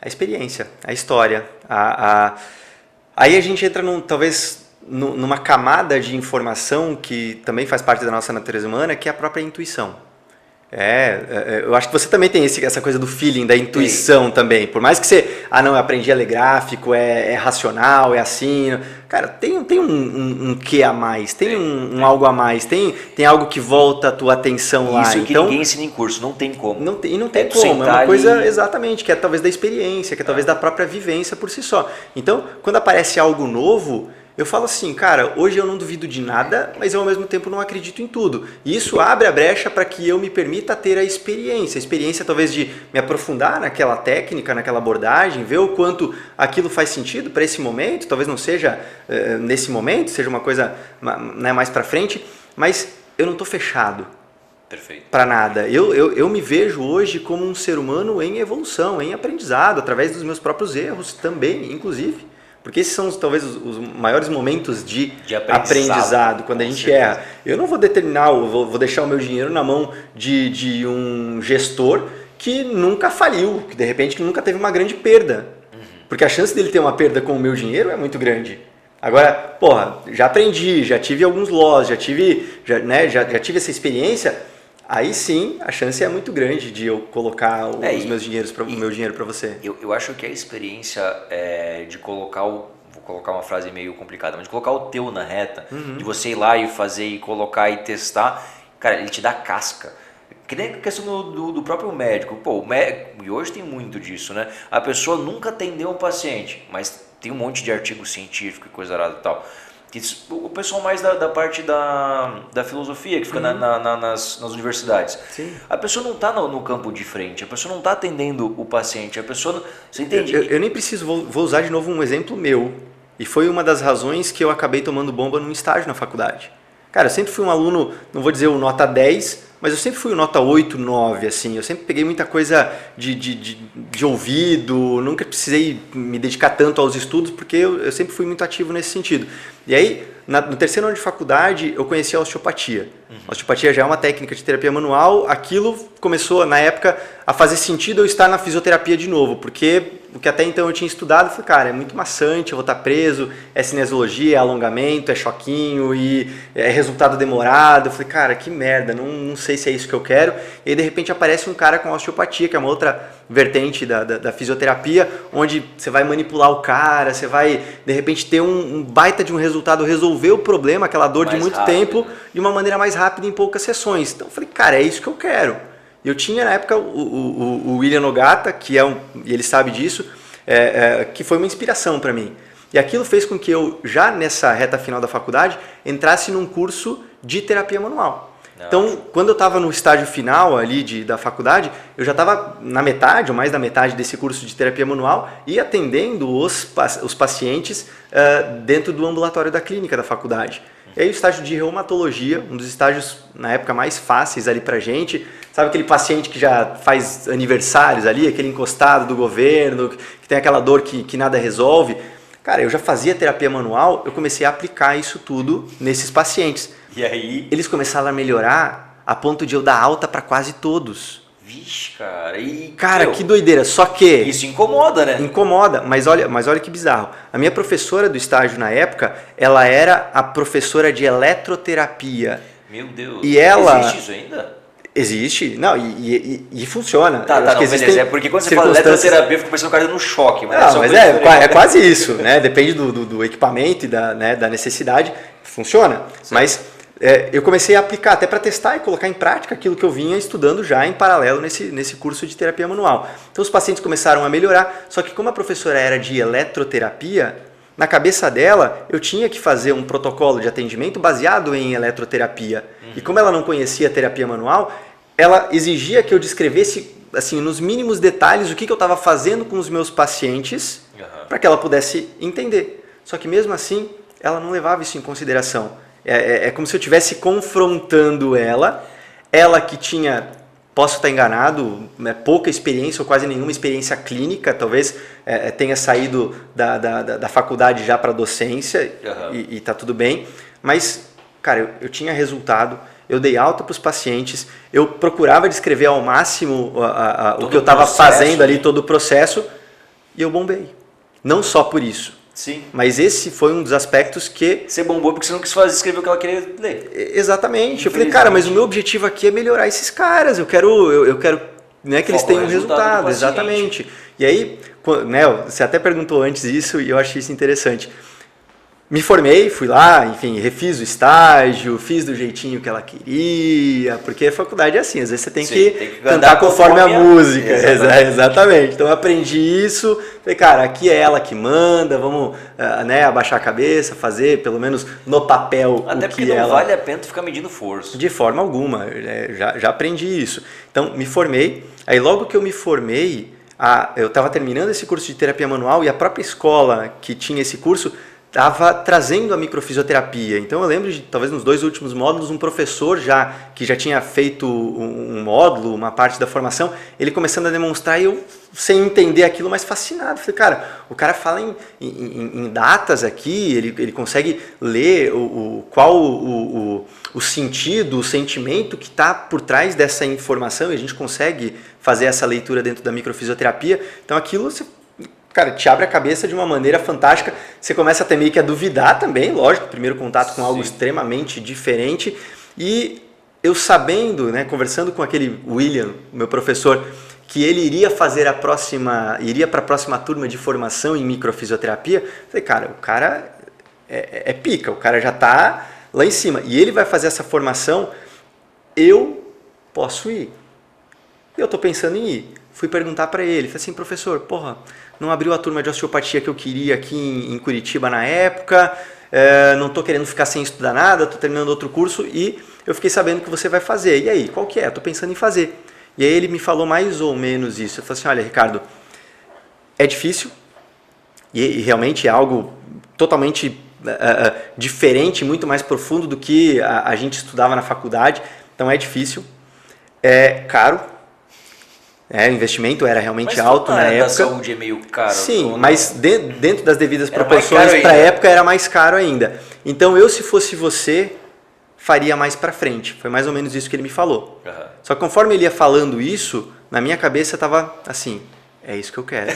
A experiência, a história. Aí a gente entra talvez numa camada de informação que também faz parte da nossa natureza humana, que é a própria intuição. Eu acho que você também tem essa coisa do feeling, da intuição também. Por mais que você, eu aprendi a ler gráfico, é racional, é assim. Cara, tem um quê a mais, tem um algo a mais, tem algo que volta a tua atenção lá.
Isso que ninguém ensina em curso, não tem como.
Não tem como, é uma coisa exatamente, que é talvez da experiência, que é talvez da própria vivência por si só. Então, quando aparece algo novo, eu falo assim, cara, hoje eu não duvido de nada, mas eu ao mesmo tempo não acredito em tudo. E isso abre a brecha para que eu me permita ter a experiência talvez de me aprofundar naquela técnica, naquela abordagem, ver o quanto aquilo faz sentido para esse momento, talvez não seja nesse momento, seja uma coisa mais para frente, mas eu não estou fechado.
Perfeito.
Para nada. Eu me vejo hoje como um ser humano em evolução, em aprendizado, através dos meus próprios erros também, inclusive. Porque esses são talvez os maiores momentos de aprendizado, quando a gente erra. Eu não vou vou deixar o meu dinheiro na mão de um gestor que nunca faliu, que de repente nunca teve uma grande perda. Porque a chance dele ter uma perda com o meu dinheiro é muito grande. Agora, já aprendi, já tive alguns loss, já tive essa experiência. Aí sim, a chance é muito grande de eu colocar o meu dinheiro para você.
Eu acho que a experiência de colocar vou colocar uma frase meio complicada, mas de colocar o teu na reta, de você ir lá e fazer e colocar e testar, cara, ele te dá casca. Que nem a questão do próprio médico. E hoje tem muito disso, né? A pessoa nunca atendeu um paciente, mas tem um monte de artigo científico e coisa arada e tal. O pessoal mais da parte da filosofia, que fica nas universidades.
Sim.
A pessoa não está no campo de frente, a pessoa não está atendendo o paciente, a pessoa... Você entende?
Eu nem preciso, vou usar de novo um exemplo meu. E foi uma das razões que eu acabei tomando bomba num estágio na faculdade. Cara, eu sempre fui um aluno, não vou dizer o nota 10, mas eu sempre fui o nota 8, 9, assim. Eu sempre peguei muita coisa de ouvido, nunca precisei me dedicar tanto aos estudos, porque eu sempre fui muito ativo nesse sentido. E aí, no terceiro ano de faculdade, eu conheci a osteopatia. A osteopatia já é uma técnica de terapia manual. Aquilo começou, na época, a fazer sentido eu estar na fisioterapia de novo, porque o que até então eu tinha estudado, eu falei, cara, é muito maçante, eu vou estar preso, é cinesiologia, é alongamento, é choquinho e é resultado demorado. Eu falei, cara, que merda, não sei se é isso que eu quero. E aí, de repente, aparece um cara com osteopatia, que é uma outra vertente da fisioterapia, onde você vai manipular o cara, você vai, de repente, ter um baita de um resultado, resolver o problema, aquela dor de muito tempo, de uma maneira mais rápida em poucas sessões. Então eu falei, cara, é isso que eu quero. Eu tinha na época o William Nogata, que e ele sabe disso, que foi uma inspiração para mim. E aquilo fez com que eu, já nessa reta final da faculdade, entrasse num curso de terapia manual. Então, quando eu estava no estágio final ali da faculdade, eu já estava na metade, ou mais da metade desse curso de terapia manual e atendendo os pacientes dentro do ambulatório da clínica da faculdade. E aí o estágio de reumatologia, um dos estágios na época mais fáceis ali pra gente, sabe aquele paciente que já faz aniversários ali, aquele encostado do governo, que tem aquela dor que nada resolve. Cara, eu já fazia terapia manual, eu comecei a aplicar isso tudo nesses pacientes.
E aí?
Eles começaram a melhorar a ponto de eu dar alta para quase todos.
Vixe, cara.
Cara, que doideira. Só que...
Isso incomoda, né?
Incomoda, mas olha que bizarro. A minha professora do estágio na época, ela era a professora de eletroterapia.
Meu Deus.
E ela...
Existe isso ainda?
Existe. Não, e funciona.
Tá, não, beleza. É porque quando você fala eletroterapia, eu fico pensando no cara no choque. Mas
é quase isso, né? Depende do equipamento e da necessidade. Funciona. Certo. Mas eu comecei a aplicar até para testar e colocar em prática aquilo que eu vinha estudando já em paralelo nesse curso de terapia manual. Então os pacientes começaram a melhorar, só que como a professora era de eletroterapia, na cabeça dela eu tinha que fazer um protocolo de atendimento baseado em eletroterapia. E como ela não conhecia a terapia manual, ela exigia que eu descrevesse assim, nos mínimos detalhes o que eu estava fazendo com os meus pacientes para que ela pudesse entender. Só que mesmo assim, ela não levava isso em consideração. É como se eu estivesse confrontando ela que tinha, posso estar enganado, pouca experiência ou quase nenhuma experiência clínica, talvez tenha saído da faculdade já para docência e está tudo bem, mas, cara, eu tinha resultado, eu dei alta para os pacientes, eu procurava descrever ao máximo o que eu estava fazendo ali, todo o processo, e eu bombei. Não só por isso.
Sim.
Mas esse foi um dos aspectos que...
Você bombou porque você não quis escrever o que ela queria ler.
Exatamente. Eu falei, cara, mas o meu objetivo aqui é melhorar esses caras. Eu quero né, que eles tenham um resultado. Exatamente. E aí, né, você até perguntou antes isso e eu achei isso interessante. Me formei, fui lá, enfim, refiz o estágio, fiz do jeitinho que ela queria, porque a faculdade é assim, às vezes você tem que cantar conforme a música. Exatamente. Então eu aprendi isso, falei, cara, aqui é ela que manda, vamos abaixar a cabeça, fazer pelo menos no papel
até
o que
porque não
ela...
vale a pena tu ficar medindo força.
De forma alguma, já aprendi isso. Então me formei, aí logo que eu me formei, eu estava terminando esse curso de terapia manual e a própria escola que tinha esse curso estava trazendo a microfisioterapia. Então eu lembro de, talvez nos 2 últimos módulos, um professor que já tinha feito um módulo, uma parte da formação, ele começando a demonstrar e eu, sem entender aquilo, mas fascinado. Falei, cara, o cara fala em datas aqui, ele consegue ler qual o sentido, o sentimento que está por trás dessa informação e a gente consegue fazer essa leitura dentro da microfisioterapia. Então aquilo... Cara, te abre a cabeça de uma maneira fantástica. Você começa até meio que a duvidar também, lógico, primeiro contato com algo extremamente diferente. E eu sabendo, né, conversando com aquele William, meu professor, que ele iria para a próxima turma de formação em microfisioterapia, falei, cara, o cara é pica, o cara já está lá em cima. E ele vai fazer essa formação, eu posso ir. Eu estou pensando em ir. Fui perguntar para ele, falei assim, professor, não abriu a turma de osteopatia que eu queria aqui em Curitiba na época, não tô querendo ficar sem estudar nada, tô terminando outro curso e eu fiquei sabendo que você vai fazer. E aí, qual que é? Tô pensando em fazer. E aí ele me falou mais ou menos isso. Eu falei assim, olha, Ricardo, é difícil e realmente é algo totalmente diferente, muito mais profundo do que a gente estudava na faculdade. Então é difícil, é caro, o investimento era realmente alto na época.
Mas a saúde é meio caro.
Sim, mas dentro das devidas proporções, para a época era mais caro ainda. Então eu, se fosse você, faria mais para frente. Foi mais ou menos isso que ele me falou. Uhum. Só que conforme ele ia falando isso, na minha cabeça estava assim, é isso que eu quero.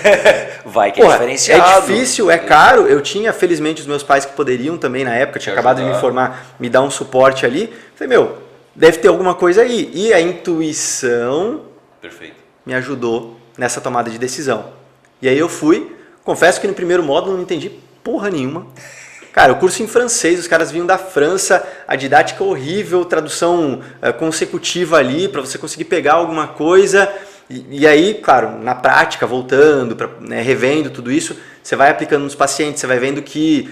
Vai que é diferenciado.
É difícil, é caro. Eu tinha, felizmente, os meus pais que poderiam também na época, tinha acabado de me formar, me dar um suporte ali. Falei, deve ter alguma coisa aí. E a intuição me ajudou nessa tomada de decisão. E aí eu fui, confesso que no primeiro módulo não entendi porra nenhuma. Cara, o curso em francês, os caras vinham da França, a didática horrível, tradução consecutiva ali, para você conseguir pegar alguma coisa. E aí, claro, na prática, voltando, revendo tudo isso, você vai aplicando nos pacientes, você vai vendo que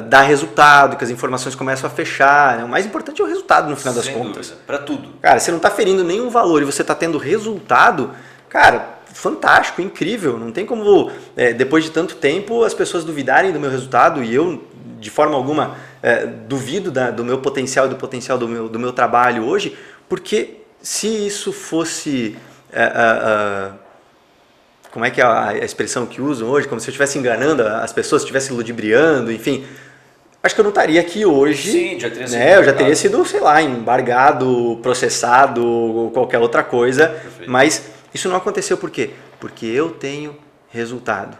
dá resultado, que as informações começam a fechar. O mais importante é o resultado no final das contas.
Para tudo.
Cara, você não está ferindo nenhum valor e você está tendo resultado, cara, fantástico, incrível. Não tem como, depois de tanto tempo, as pessoas duvidarem do meu resultado e eu, de forma alguma, duvido do meu potencial e do potencial do meu trabalho hoje, porque se isso fosse... como é que é a expressão que usam hoje? Como se eu estivesse enganando as pessoas, estivesse ludibriando, enfim. Acho que eu não estaria aqui hoje.
Sim, já teria sido.
Eu já teria sido, sei lá, embargado, processado ou qualquer outra coisa. Perfeito. Mas isso não aconteceu por quê? Porque eu tenho resultado.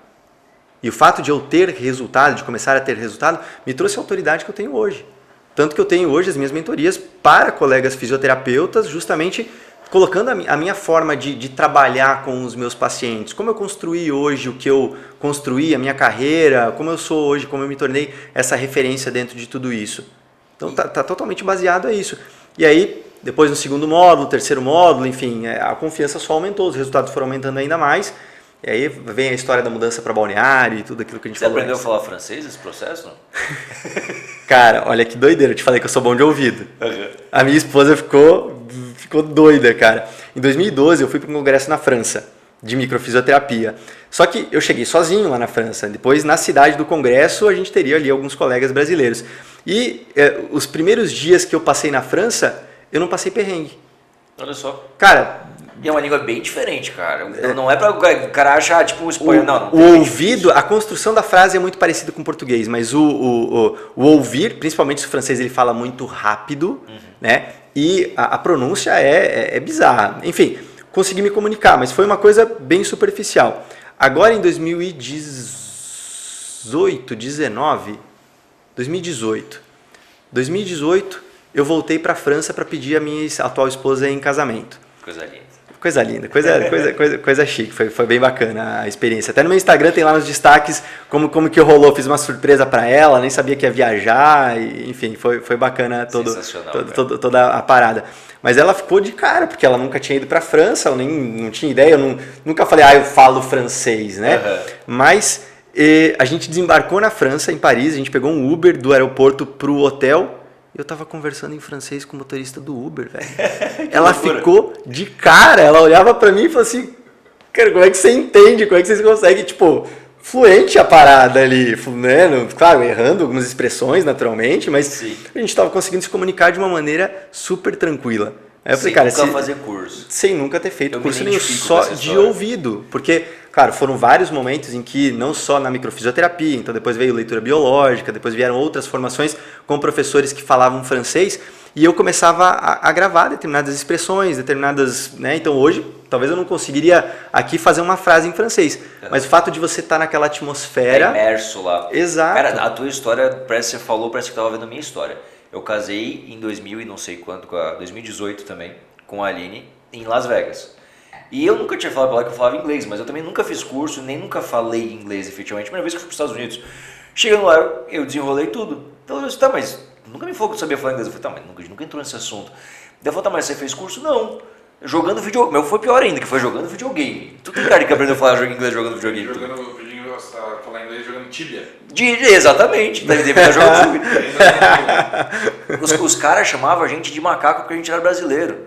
E o fato de eu ter resultado, de começar a ter resultado, me trouxe a autoridade que eu tenho hoje. Tanto que eu tenho hoje as minhas mentorias para colegas fisioterapeutas, justamente colocando a minha forma de trabalhar com os meus pacientes, como eu construí hoje o que eu construí, a minha carreira, como eu sou hoje, como eu me tornei essa referência dentro de tudo isso. Então tá totalmente baseado a isso. E aí, depois no segundo módulo, terceiro módulo, enfim, a confiança só aumentou, os resultados foram aumentando ainda mais. E aí vem a história da mudança para balneário e tudo aquilo que a gente falou.
Você aprendeu a falar francês nesse processo? Não?
Cara, olha que doideira, eu te falei que eu sou bom de ouvido. Uhum. A minha esposa ficou doida, cara. Em 2012 eu fui para um congresso na França de microfisioterapia. Só que eu cheguei sozinho lá na França. Depois, na cidade do congresso, a gente teria ali alguns colegas brasileiros. E os primeiros dias que eu passei na França, eu não passei perrengue.
Olha só.
Cara...
E é uma língua bem diferente, cara. Não é para o cara achar tipo um espanhol, não.
O ouvido, a construção da frase é muito parecida com o português, mas o ouvir, principalmente se o francês ele fala muito rápido, né? E a pronúncia é bizarra. Enfim, consegui me comunicar, mas foi uma coisa bem superficial. Agora em 2018, eu voltei para a França para pedir a minha atual esposa em casamento.
Coisa linda.
Coisa linda, coisa chique, foi bem bacana a experiência. Até no meu Instagram tem lá nos destaques como que rolou, fiz uma surpresa para ela, nem sabia que ia viajar, e, enfim, foi bacana toda a parada. Mas ela ficou de cara, porque ela nunca tinha ido para a França, eu não tinha ideia, eu nunca falei, eu falo francês, né? Uhum. Mas a gente desembarcou na França, em Paris, a gente pegou um Uber do aeroporto pro hotel. Eu tava conversando em francês com o motorista do Uber, velho. Ela ficou de cara, ela olhava pra mim e falou assim, cara, como é que você entende, como é que vocês conseguem, tipo, fluente a parada ali, né? Claro, errando algumas expressões naturalmente, mas sim, a gente tava conseguindo se comunicar de uma maneira super tranquila. Aí eu falei, cara,
nunca fazer curso.
Sem nunca ter feito curso nenhum, só de ouvido, porque... Claro, foram vários momentos em que, não só na microfisioterapia, então depois veio leitura biológica, depois vieram outras formações com professores que falavam francês, e eu começava a gravar determinadas expressões, né? Então hoje, talvez eu não conseguiria aqui fazer uma frase em francês, mas o fato de você estar naquela atmosfera...
imerso lá.
Exato.
Cara, a tua história, parece que você falou, parece que estava vendo a minha história. Eu casei em 2000 e não sei quanto, 2018 também, com a Aline, em Las Vegas. E eu nunca tinha falado pra ela que eu falava inglês, mas eu também nunca fiz curso, nem nunca falei inglês efetivamente. A primeira vez que eu fui para os Estados Unidos, chegando lá, eu desenrolei tudo. Então eu disse, tá, mas nunca me falou que eu sabia falar inglês. Eu falei, tá, mas nunca entrou nesse assunto. Daí eu falei, tá, mas você fez curso? Não. Jogando videogame. Meu foi pior ainda, que foi jogando videogame. Tu tem cara que aprendeu a falar inglês jogando videogame?
Jogando a falar inglês jogando Tibia.
Exatamente, deve estar jogando.
Ainda
Os caras chamavam a gente de macaco porque a gente era brasileiro.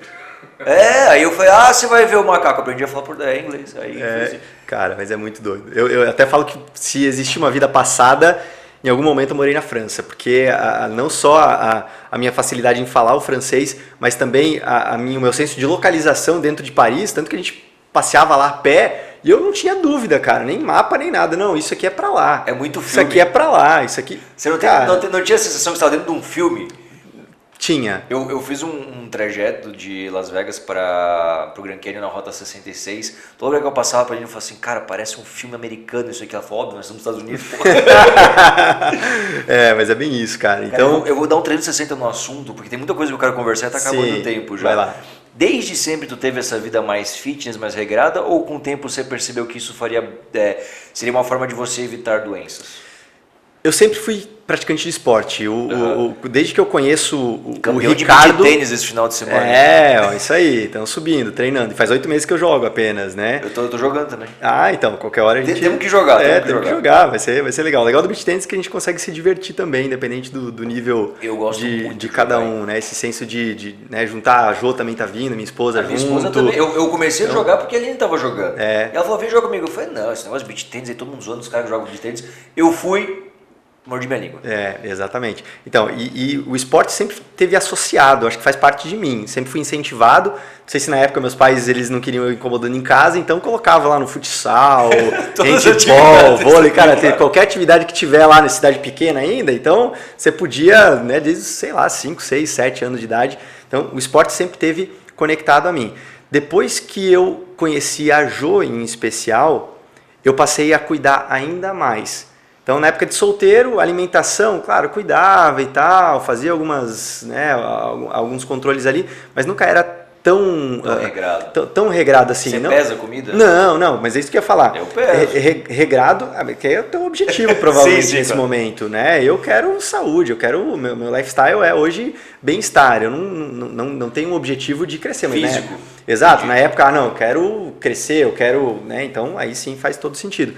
Aí eu falei, você vai ver o macaco. Eu aprendi a falar inglês. Aí fiz.
Cara, mas é muito doido. Eu até falo que se existe uma vida passada, em algum momento eu morei na França, porque não só a minha facilidade em falar o francês, mas também o meu senso de localização dentro de Paris, tanto que a gente passeava lá a pé e eu não tinha dúvida, cara, nem mapa, nem nada. Não, isso aqui é pra lá.
É muito filme.
Isso aqui é pra lá, isso aqui...
Você não tinha a sensação que você estava dentro de um filme?
Tinha.
Eu fiz um trajeto de Las Vegas para o Grand Canyon na Rota 66. Toda vez que eu passava pra ele, eu falava assim, cara, parece um filme americano isso aqui. Ela falou, óbvio, nós estamos nos Estados Unidos.
Mas é bem isso, cara.
Cara,
Então,
eu vou dar um 360 no assunto, porque tem muita coisa que eu quero conversar e tá acabando
Sim,
o tempo já.
vai lá.
Desde sempre tu teve essa vida mais fitness, mais regrada, ou com o tempo você percebeu que isso seria uma forma de você evitar doenças?
eu sempre fui praticante de esporte. Desde que eu conheço o
Campeão
Ricardo...
de beach tênis esse final de semana.
Isso aí. Estamos subindo, treinando. E faz 8 meses que eu jogo apenas, né?
Eu tô jogando também.
Então, qualquer hora a gente...
Temos que jogar,
temos que jogar. Vai ser legal. O legal do beach tennis é que a gente consegue se divertir também, independente do nível de cada um, né? Esse senso de juntar, a Jo também tá vindo, minha esposa
Minha esposa também. Eu comecei a jogar porque a Aline tava jogando. E ela falou, vem jogar comigo. Eu falei, não, esse negócio de beach tênis aí, todo mundo zoando os caras que jogam beach tênis. Eu fui... mordi minha língua.
Exatamente. Então, e o esporte sempre teve associado, acho que faz parte de mim. Sempre fui incentivado. Não sei se na época meus pais eles não queriam eu incomodando em casa, então colocava lá no futsal, handball, vôlei, cara, qualquer atividade que tiver lá na cidade pequena ainda, então você podia, né, desde, sei lá, 5, 6, 7 anos de idade. Então, o esporte sempre teve conectado a mim. Depois que eu conheci a Jo em especial, eu passei a cuidar ainda mais. Então, na época de solteiro, alimentação, claro, cuidava e tal, fazia alguns controles ali, mas nunca era tão
regrado.
Tão regrado assim.
Você
não
pesa a comida?
Não, mas é isso que eu ia falar.
Eu peso.
Regrado, que é o teu objetivo, provavelmente,
sim,
nesse
claro.
momento, né? Eu quero saúde, meu lifestyle é hoje bem-estar, eu não tenho um objetivo de crescer.
Físico.
Né? Exato, na época, eu quero crescer, eu quero, né? Então, aí sim faz todo sentido.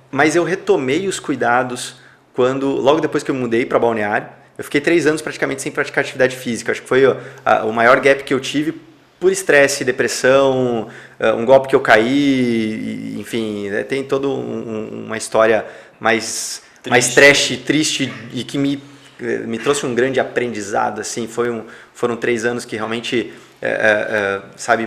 Mas eu retomei os cuidados logo depois que eu mudei para Balneário. Eu fiquei 3 anos praticamente sem praticar atividade física. Acho que foi o maior gap que eu tive por estresse, depressão, um golpe que eu caí, enfim, tem toda uma história mais trash, triste e que me trouxe um grande aprendizado. Assim, foram 3 anos que realmente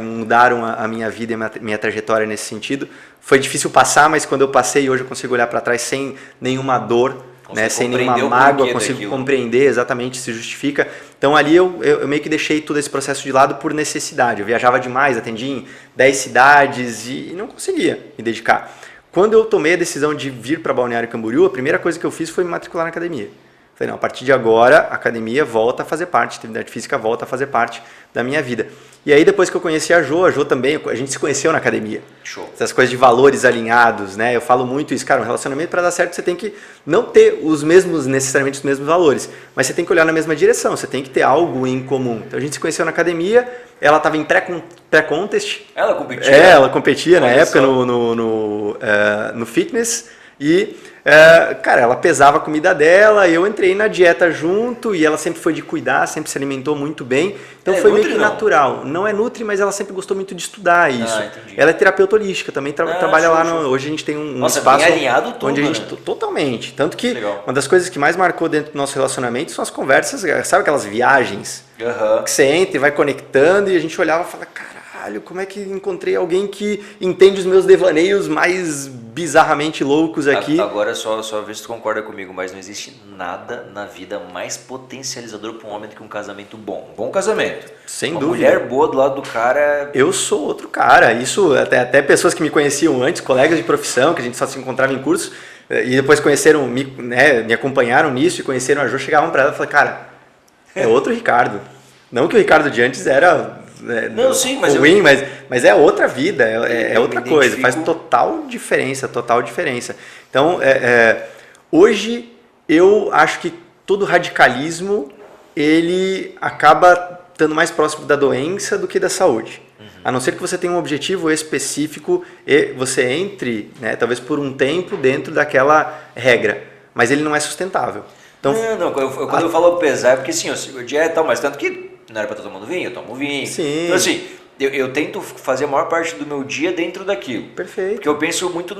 mudaram a minha vida e a minha trajetória nesse sentido. Foi difícil passar, mas quando eu passei, hoje eu consigo olhar para trás sem nenhuma dor, né, sem nenhuma mágoa, consigo compreender exatamente, se justifica. Então ali eu meio que deixei todo esse processo de lado por necessidade. Eu viajava demais, atendia em 10 cidades e não conseguia me dedicar. Quando eu tomei a decisão de vir para Balneário Camboriú, a primeira coisa que eu fiz foi me matricular na academia. Falei, não, a partir de agora a academia volta a fazer parte, a atividade física volta a fazer parte da minha vida. E aí depois que eu conheci a Jo também, a gente se conheceu na academia.
Show.
Essas coisas de valores alinhados, né? Eu falo muito isso, cara, um relacionamento para dar certo você tem que não ter necessariamente os mesmos valores, mas você tem que olhar na mesma direção, você tem que ter algo em comum. Então a gente se conheceu na academia, ela estava em pré-contest.
Ela competia?
Ela competia na época no fitness e... cara, ela pesava a comida dela, eu entrei na dieta junto e ela sempre foi de cuidar, sempre se alimentou muito bem, então foi meio que natural. Não é nutri, mas ela sempre gostou muito de estudar isso. Ela é terapeuta holística, também trabalha lá hoje a gente tem um espaço
bem alinhado tudo,
onde a gente totalmente, tanto que uma das coisas que mais marcou dentro do nosso relacionamento são as conversas, sabe aquelas viagens que você entra e vai conectando e a gente olhava e falava, caralho, como é que encontrei alguém que entende os meus devaneios mais bizarramente loucos aqui.
Agora só ver se tu concorda comigo, mas não existe nada na vida mais potencializador para um homem do que um casamento bom. Um bom casamento.
Sem
Uma
dúvida.
mulher boa do lado do cara.
Eu sou outro cara. Isso, até pessoas que me conheciam antes, colegas de profissão, que a gente só se encontrava em cursos, e depois conheceram, me acompanharam nisso e conheceram a Jo, chegavam para ela e falaram, cara, é outro Ricardo. Não que o Ricardo de antes era...
não, sim, mas
ruim, mas é outra vida, é outra coisa, faz total diferença. Então, hoje eu acho que todo radicalismo ele acaba estando mais próximo da doença do que da saúde. A não ser que você tenha um objetivo específico e você entre, né, talvez por um tempo, dentro daquela regra. Mas ele não é sustentável. Então,
não, quando eu falo pesar, é porque assim, eu sigo dieta e tal, mas tanto que não era pra estar tomando vinho, eu tomo vinho.
Sim.
Então assim, eu tento fazer a maior parte do meu dia dentro daquilo.
Perfeito.
Porque eu penso muito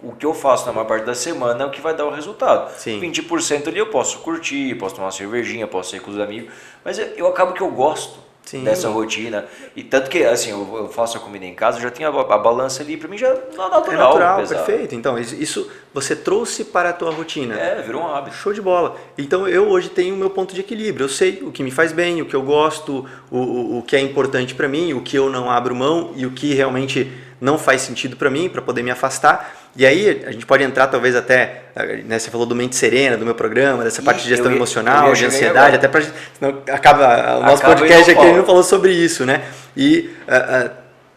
o que eu faço na maior parte da semana é o que vai dar o resultado.
Sim.
20% ali eu posso curtir, posso tomar uma cervejinha, posso sair com os amigos, mas eu acabo que eu gosto.
Sim.
Dessa rotina. E tanto que, assim, eu faço a comida em casa, eu já tenho a balança ali, pra mim já é natural.
É natural,
pesar.
perfeito. Então, isso você trouxe para a tua rotina.
Virou um hábito.
Show de bola. Então, eu hoje tenho o meu ponto de equilíbrio. Eu sei o que me faz bem, o que eu gosto, o que é importante para mim, o que eu não abro mão e o que realmente não faz sentido para mim, para poder me afastar. E aí, a gente pode entrar talvez até, né, você falou do Mente Serena, do meu programa, dessa parte de gestão emocional, de ansiedade, até para senão acaba o nosso podcast aqui, ele não falou sobre isso, né? E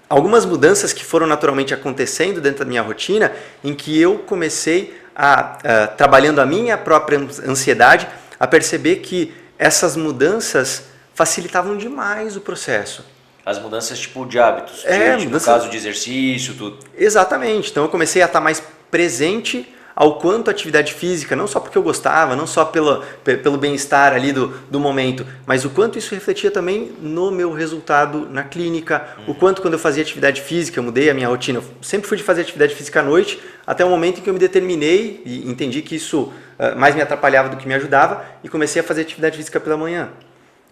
algumas mudanças que foram naturalmente acontecendo dentro da minha rotina, em que eu comecei trabalhando a minha própria ansiedade, a perceber que essas facilitavam demais o processo.
As mudanças tipo de hábitos, no caso de exercício, tudo.
Exatamente. Então eu comecei a estar mais presente ao quanto a atividade física, não só porque eu gostava, não só pelo bem-estar ali do momento, mas o quanto isso refletia também no meu resultado na clínica, o quanto quando eu fazia atividade física, eu mudei a minha rotina. Eu sempre fui de fazer atividade física à noite, até o momento em que eu me determinei e entendi que isso mais me atrapalhava do que me ajudava e comecei a fazer atividade física pela manhã.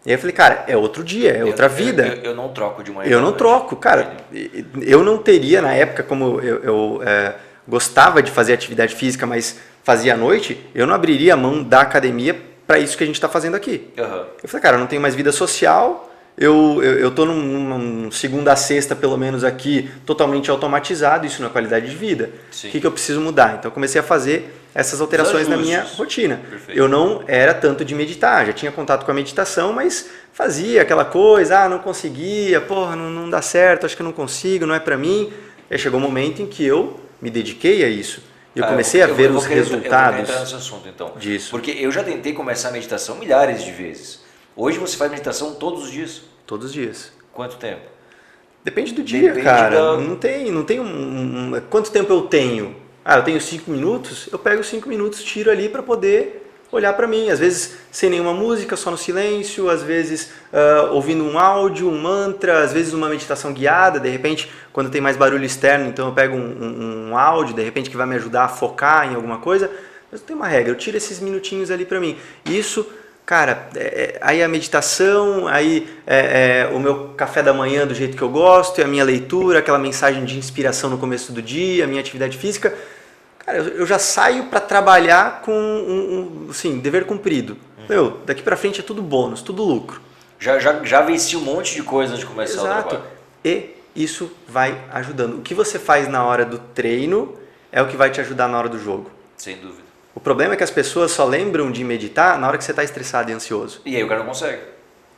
E aí eu falei, cara, é outro dia, é outra vida.
Eu não troco de manhã.
Eu não troco, cara. Eu não teria, na época, como eu gostava de fazer atividade física, mas fazia à noite, eu não abriria a mão da academia para isso que a gente está fazendo aqui.
Uhum.
Eu falei, cara, eu não tenho mais vida social, eu tô num segunda a sexta, pelo menos aqui, totalmente automatizado, isso não é qualidade de vida.
Sim.
O que eu preciso mudar? Então eu comecei a fazer essas alterações na minha rotina.
Perfeito.
Eu não era tanto de meditar, já tinha contato com a meditação, mas fazia aquela coisa, não conseguia, porra, não dá certo, acho que eu não consigo, não é pra mim. Aí chegou um momento em que eu me dediquei a isso. E eu comecei a ver os resultados.
Eu vou entrar nesse assunto, então.
Disso.
Porque eu já tentei começar a meditação milhares de vezes. Hoje você faz meditação todos os dias?
Todos os dias.
Quanto tempo?
Depende do dia, cara. Não tem Quanto tempo eu tenho? Eu tenho 5 minutos, eu pego 5 minutos, tiro ali para poder olhar para mim. Às vezes sem nenhuma música, só no silêncio, às vezes ouvindo um áudio, um mantra, às vezes uma meditação guiada, de repente quando tem mais barulho externo, então eu pego um áudio, de repente que vai me ajudar a focar em alguma coisa. Mas tem uma regra, eu tiro esses minutinhos ali para mim. Isso, cara, aí a meditação, aí o meu café da manhã do jeito que eu gosto, a minha leitura, aquela mensagem de inspiração no começo do dia, a minha atividade física. Cara, eu já saio para trabalhar com assim, dever cumprido. Daqui para frente é tudo bônus, tudo lucro.
Já venci um monte de coisa antes de começar o trabalho.
E isso vai ajudando. O que você faz na hora do treino é o que vai te ajudar na hora do jogo.
Sem dúvida.
O problema é que as pessoas só lembram de meditar na hora que você está estressado e ansioso.
E aí o cara não consegue.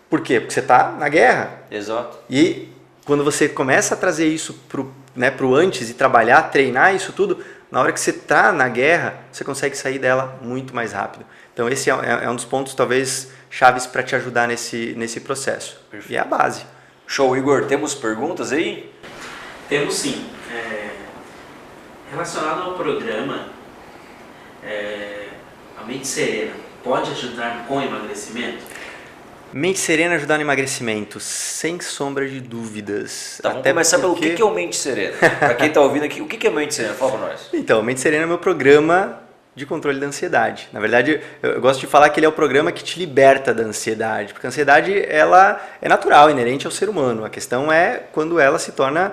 Por quê? Porque você está na guerra.
Exato.
E quando você começa a trazer isso pro antes e trabalhar, treinar isso tudo, na hora que você está na guerra, você consegue sair dela muito mais rápido. Então esse é um dos pontos talvez chaves para te ajudar nesse processo. Perfeito. E é a base.
Show, Igor. Temos perguntas aí?
Temos sim. Relacionado ao programa, a Mente Serena pode ajudar com emagrecimento?
Mente Serena ajudar no emagrecimento, sem sombra de dúvidas.
Tá, vamos começar pelo que é o Mente Serena. Para quem está ouvindo aqui, o que é Mente Serena? Fala para nós.
Então, Mente Serena é meu programa de controle da ansiedade. Na verdade, eu gosto de falar que ele é o programa que te liberta da ansiedade, porque a ansiedade ela é natural, inerente ao ser humano. A questão é quando ela se torna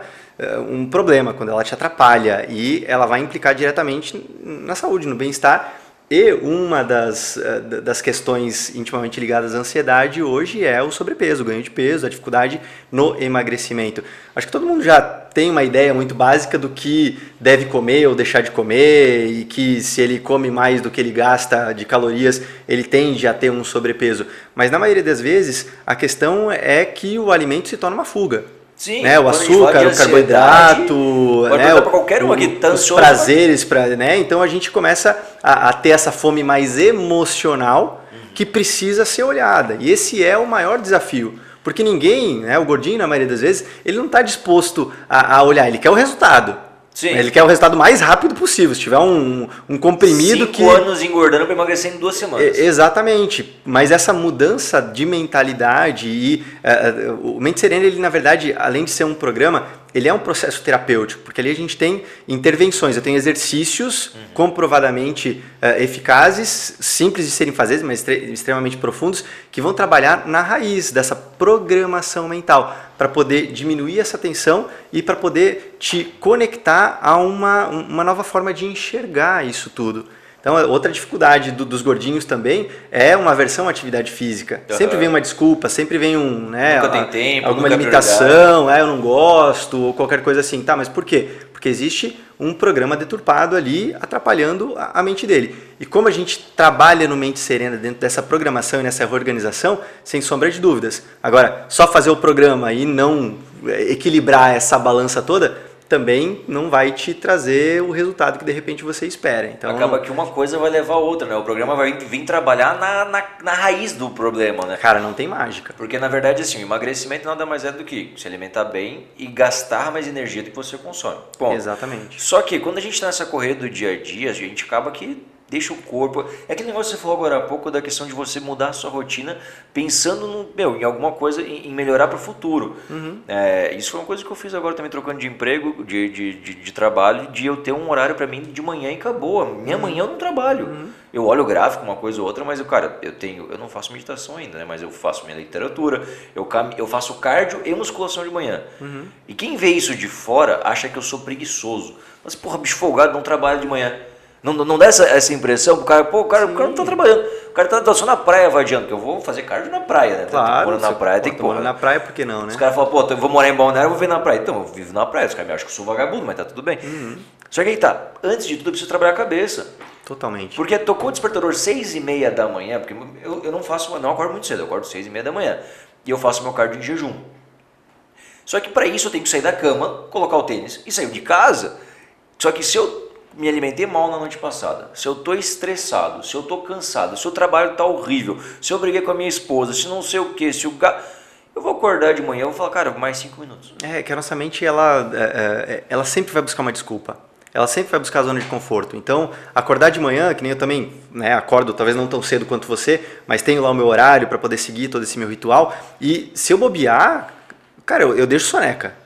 um problema, quando ela te atrapalha e ela vai implicar diretamente na saúde, no bem-estar. E uma das questões intimamente ligadas à ansiedade hoje é o sobrepeso, o ganho de peso, a dificuldade no emagrecimento. Acho que todo mundo já tem uma ideia muito básica do que deve comer ou deixar de comer e que se ele come mais do que ele gasta de calorias, ele tende a ter um sobrepeso. Mas na maioria das vezes a questão é que o alimento se torna uma fuga.
Sim,
né? O açúcar, o carboidrato, né?
Qualquer um aqui,
os prazeres, então a gente começa a ter essa fome mais emocional, que precisa ser olhada. E esse é o maior desafio. Porque ninguém, né, o gordinho na maioria das vezes, ele não está disposto a olhar, ele quer o resultado.
Sim.
Ele quer o resultado mais rápido possível. Se tiver um comprimido
5 anos engordando para emagrecer em 2 semanas.
Exatamente. Mas essa mudança de mentalidade e o Mente Serena, ele na verdade, além de ser um programa, ele é um processo terapêutico, porque ali a gente tem intervenções, eu tenho exercícios comprovadamente eficazes, simples de serem fazidos, mas extremamente profundos, que vão trabalhar na raiz dessa programação mental, para poder diminuir essa tensão e para poder te conectar a uma nova forma de enxergar isso tudo. Então, outra dificuldade dos gordinhos também é uma aversão à atividade física. Sempre vem uma desculpa, sempre vem
nunca tem tempo,
alguma
nunca
limitação, eu não gosto, ou qualquer coisa assim. Tá, mas por quê? Porque existe um programa deturpado ali atrapalhando a mente dele. E como a gente trabalha no Mente Serena dentro dessa programação e nessa reorganização, sem sombra de dúvidas. Agora, só fazer o programa e não equilibrar essa balança toda, também não vai te trazer o resultado que de repente você espera. Então,
acaba que uma coisa vai levar a outra, né? O programa vai vir trabalhar na raiz do problema, né?
Cara, não tem mágica.
Porque na verdade assim, o emagrecimento nada mais é do que se alimentar bem e gastar mais energia do que você consome. Bom,
exatamente.
Só que quando a gente está nessa corrida do dia a dia, a gente acaba que deixa o corpo... É aquele negócio que você falou agora há pouco da questão de você mudar a sua rotina pensando em alguma coisa, em melhorar para o futuro. Isso foi uma coisa que eu fiz agora também, trocando de emprego, de trabalho, de eu ter um horário para mim de manhã e acabou. Minha manhã eu não trabalho. Eu olho o gráfico, uma coisa ou outra, mas eu não faço meditação ainda, né? Mas eu faço minha literatura, eu faço cardio e musculação de manhã. E quem vê isso de fora acha que eu sou preguiçoso. Mas, porra, bicho folgado, não trabalha de manhã. Não dá essa impressão pro cara, o cara não tá trabalhando, o cara tá só na praia vadiando, que eu vou fazer cardio na praia, né?
Claro,
morando na praia, tem que pôr.
Na praia, por que não, né?
Os caras falam, eu vou morar em Balneário, eu vou ver na praia. Então, eu vivo na praia, os caras me acham que eu sou vagabundo, mas tá tudo bem. Só que aí tá, antes de tudo eu preciso trabalhar a cabeça.
Totalmente.
Porque tocou o despertador 6h30 da manhã, porque eu não acordo muito cedo, eu acordo 6h30 da manhã. E eu faço meu cardio em jejum. Só que para isso eu tenho que sair da cama, colocar o tênis e sair de casa. Só que se eu me alimentei mal na noite passada, se eu tô estressado, se eu tô cansado, se o trabalho tá horrível, se eu briguei com a minha esposa, se não sei o que, se o gato... Eu vou acordar de manhã e vou falar, cara, mais 5 minutos.
Que a nossa mente, ela sempre vai buscar uma desculpa. Ela sempre vai buscar a zona de conforto. Então, acordar de manhã, que nem eu também, né, acordo talvez não tão cedo quanto você, mas tenho lá o meu horário para poder seguir todo esse meu ritual. E se eu bobear, cara, eu deixo soneca.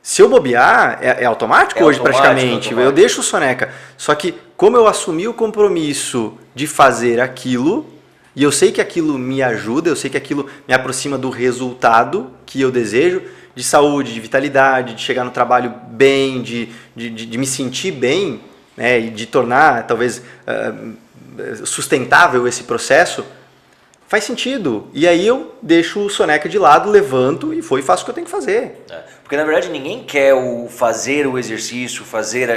Se eu bobear, é automático hoje praticamente. Eu deixo soneca. Só que como eu assumi o compromisso de fazer aquilo, e eu sei que aquilo me ajuda, eu sei que aquilo me aproxima do resultado que eu desejo, de saúde, de vitalidade, de chegar no trabalho bem, de me sentir bem, né, e de tornar talvez sustentável esse processo, faz sentido. E aí eu deixo o soneca de lado, levanto e faço o que eu tenho que fazer.
Porque na verdade ninguém quer fazer o exercício,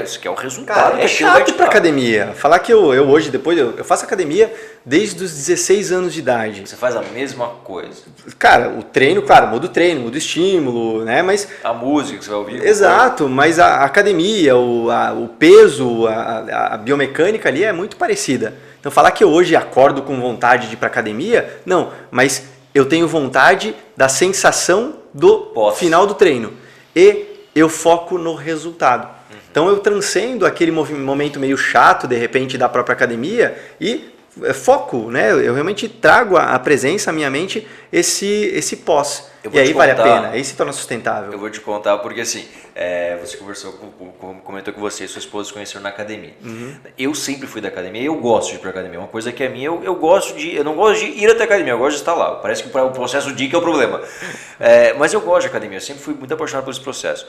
isso quer o resultado.
Cara, é chato ir pra academia. Falar que eu hoje, depois, eu faço academia desde os 16 anos de idade.
Você faz a mesma coisa.
Cara, o treino, claro, muda o treino, muda o estímulo, né? Mas
a música que você vai ouvir.
Exato, mas a academia, o peso, a biomecânica ali é muito parecida. Então falar que eu hoje acordo com vontade de ir pra academia, não, mas eu tenho vontade da sensação do final do treino. E eu foco no resultado. Então eu transcendo aquele momento meio chato, de repente, da própria academia e foco, né? Eu realmente trago à presença, à minha mente, esse pós. E aí vale a pena, aí se torna sustentável.
Eu vou te contar porque assim, você comentou que você e sua esposa se conheceram na academia. Eu sempre fui da academia, eu gosto de ir pra academia. Uma coisa que é minha, eu não gosto de ir até a academia, eu gosto de estar lá. Parece que o processo de ir que é o problema. Mas eu gosto de academia, eu sempre fui muito apaixonado por esse processo.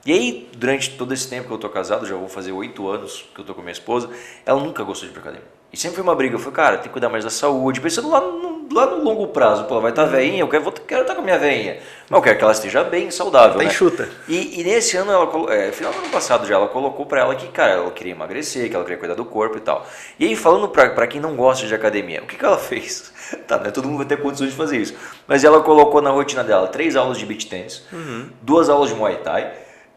E aí, durante todo esse tempo que eu tô casado, já vou fazer 8 anos que eu tô com minha esposa, ela nunca gostou de ir pra academia. E sempre foi uma briga, eu falei, cara, tem que cuidar mais da saúde, pensando lá no longo prazo, pô, vai estar veinha, eu quero estar com a minha veinha, mas eu quero que ela esteja bem, saudável,
tá
né?
enxuta.
E nesse ano, final do ano passado já, ela colocou pra ela que, cara, ela queria emagrecer, que ela queria cuidar do corpo e tal. E aí, falando pra quem não gosta de academia, o que ela fez? Tá, né? Todo mundo vai ter condições de fazer isso. Mas ela colocou na rotina dela 3 aulas de beach tennis, 2 aulas de Muay Thai,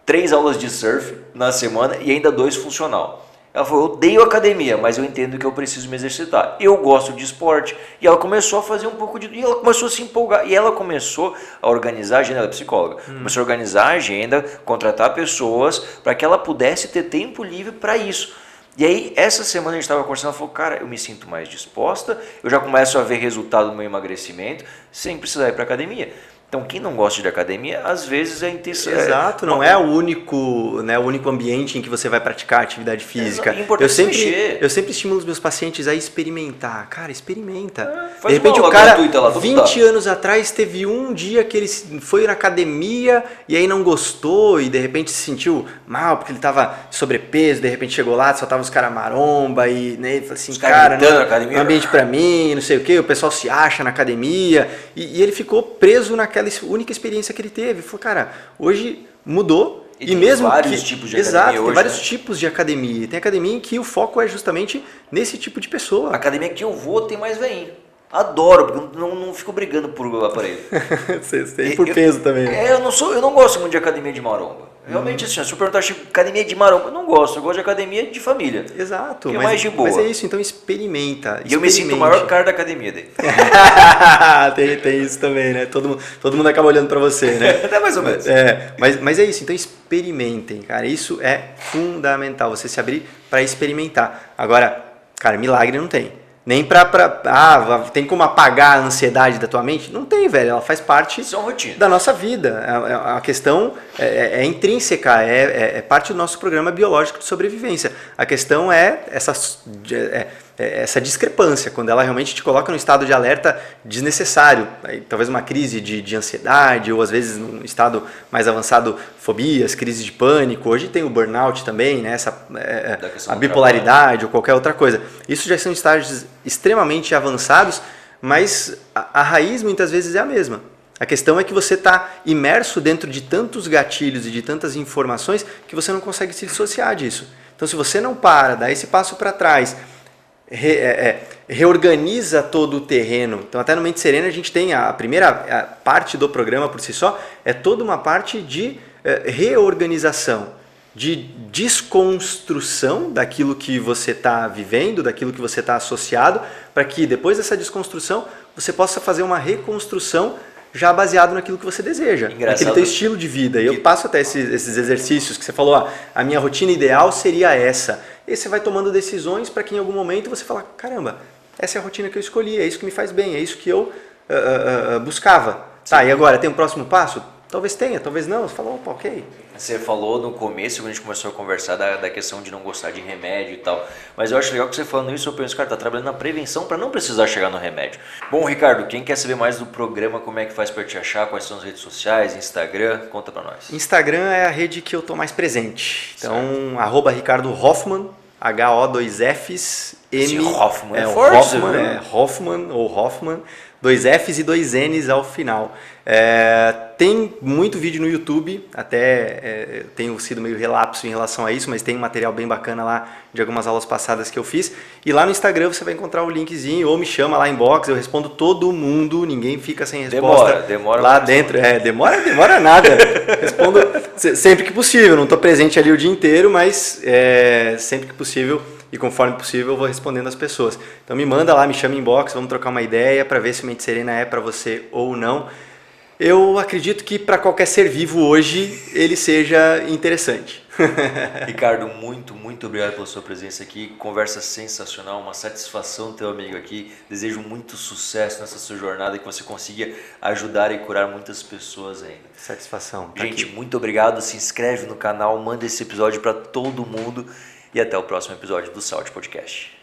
3 aulas de surf na semana e ainda 2 funcional. Ela falou, eu odeio academia, mas eu entendo que eu preciso me exercitar. Eu gosto de esporte. E ela começou a fazer um pouco de... E ela começou a se empolgar. E ela começou a organizar a agenda, ela é psicóloga. Começou a organizar a agenda, contratar pessoas para que ela pudesse ter tempo livre para isso. E aí, essa semana a gente estava conversando, ela falou, cara, eu me sinto mais disposta, eu já começo a ver resultado no meu emagrecimento sem precisar ir para academia. Então, quem não gosta de academia, às vezes é intenção.
Exato, não é o único ambiente em que você vai praticar atividade física.
É importante mexer.
Eu sempre estimulo os meus pacientes a experimentar. Cara, experimenta.
Faz
De repente
uma
o cara,
gratuita lá,
20 anos atrás, teve um dia que ele foi na academia e aí não gostou e de repente se sentiu mal porque ele estava sobrepeso, de repente chegou lá, só tava os caras maromba e né, ele falou assim, cara, não é um ambiente pra mim, não sei o que, o pessoal se acha na academia e ele ficou preso naquela única experiência que ele teve. Ele falou, cara, hoje mudou.
E tem
mesmo
vários tipos de
exato,
academia
tem
hoje,
vários
né?
tipos de academia. Tem academia em que o foco é justamente nesse tipo de pessoa.
A academia que eu vou tem mais veinho. Adoro, porque eu não fico brigando por aparelho.
Você tem por peso também.
Eu não gosto muito de academia de maromba. Realmente, assim, se eu perguntar se academia de maromba, eu não gosto. Eu gosto de academia de família.
Exato.
Que é mais de boa.
Mas é isso, então experimenta.
E eu me sinto o maior cara da academia dele.
tem isso também, né? Todo mundo acaba olhando pra você, né?
Até mais ou menos.
Mas é isso, então experimentem, cara. Isso é fundamental, você se abrir para experimentar. Agora, cara, milagre não tem. Nem tem como apagar a ansiedade da tua mente? Não tem, velho. Ela faz parte da nossa vida. A questão é intrínseca, é parte do nosso programa biológico de sobrevivência. A questão é essa discrepância, quando ela realmente te coloca num estado de alerta desnecessário. Aí, talvez uma crise de ansiedade, ou às vezes num estado mais avançado, fobias, crise de pânico. Hoje tem o burnout também, né? A bipolaridade ou qualquer outra coisa. Isso já são estágios extremamente avançados, mas a raiz muitas vezes é a mesma. A questão é que você está imerso dentro de tantos gatilhos e de tantas informações que você não consegue se dissociar disso. Então, se você não dá esse passo para trás, reorganiza todo o terreno. Então, até no Mente Serena, a gente tem a primeira parte do programa por si só, é toda uma parte de reorganização, de desconstrução daquilo que você está vivendo, daquilo que você está associado, para que depois dessa desconstrução você possa fazer uma reconstrução já baseado naquilo que você deseja, naquele teu estilo de vida. E eu passo até esses exercícios que você falou, a minha rotina ideal seria essa. E você vai tomando decisões para que em algum momento você fala, caramba, essa é a rotina que eu escolhi, é isso que me faz bem, é isso que eu buscava. Sim. Tá, e agora, tem um próximo passo? Talvez tenha, talvez não. Você falou, opa, ok.
Você falou no começo, quando a gente começou a conversar da questão de não gostar de remédio e tal. Mas eu acho legal que você falando isso, eu penso, cara, tá trabalhando na prevenção para não precisar chegar no remédio. Bom, Ricardo, quem quer saber mais do programa, como é que faz para te achar, quais são as redes sociais, Instagram, conta para nós.
Instagram é a rede que eu tô mais presente. Então, @Ricardo Hoffman, H-O-2-Fs, M.
Sim, Hoffman
é forte, Hoffman ou Hoffman, 2 Fs e 2 Ns ao final. Tem muito vídeo no YouTube, até tenho sido meio relapso em relação a isso, mas tem um material bem bacana lá de algumas aulas passadas que eu fiz. E lá no Instagram você vai encontrar o linkzinho, ou me chama lá inbox, eu respondo todo mundo, ninguém fica sem resposta.
Demora
lá dentro. Demora nada. Respondo sempre que possível, não estou presente ali o dia inteiro, mas sempre que possível e conforme possível eu vou respondendo as pessoas. Então me manda lá, me chama inbox, vamos trocar uma ideia para ver se o Mente Serena é para você ou não. Eu acredito que para qualquer ser vivo hoje ele seja interessante.
Ricardo, muito obrigado pela sua presença aqui. Conversa sensacional, uma satisfação ter um amigo aqui. Desejo muito sucesso nessa sua jornada, que você consiga ajudar e curar muitas pessoas ainda.
Satisfação.
Gente, muito obrigado. Se inscreve no canal, manda esse episódio para todo mundo e até o próximo episódio do Salt Podcast.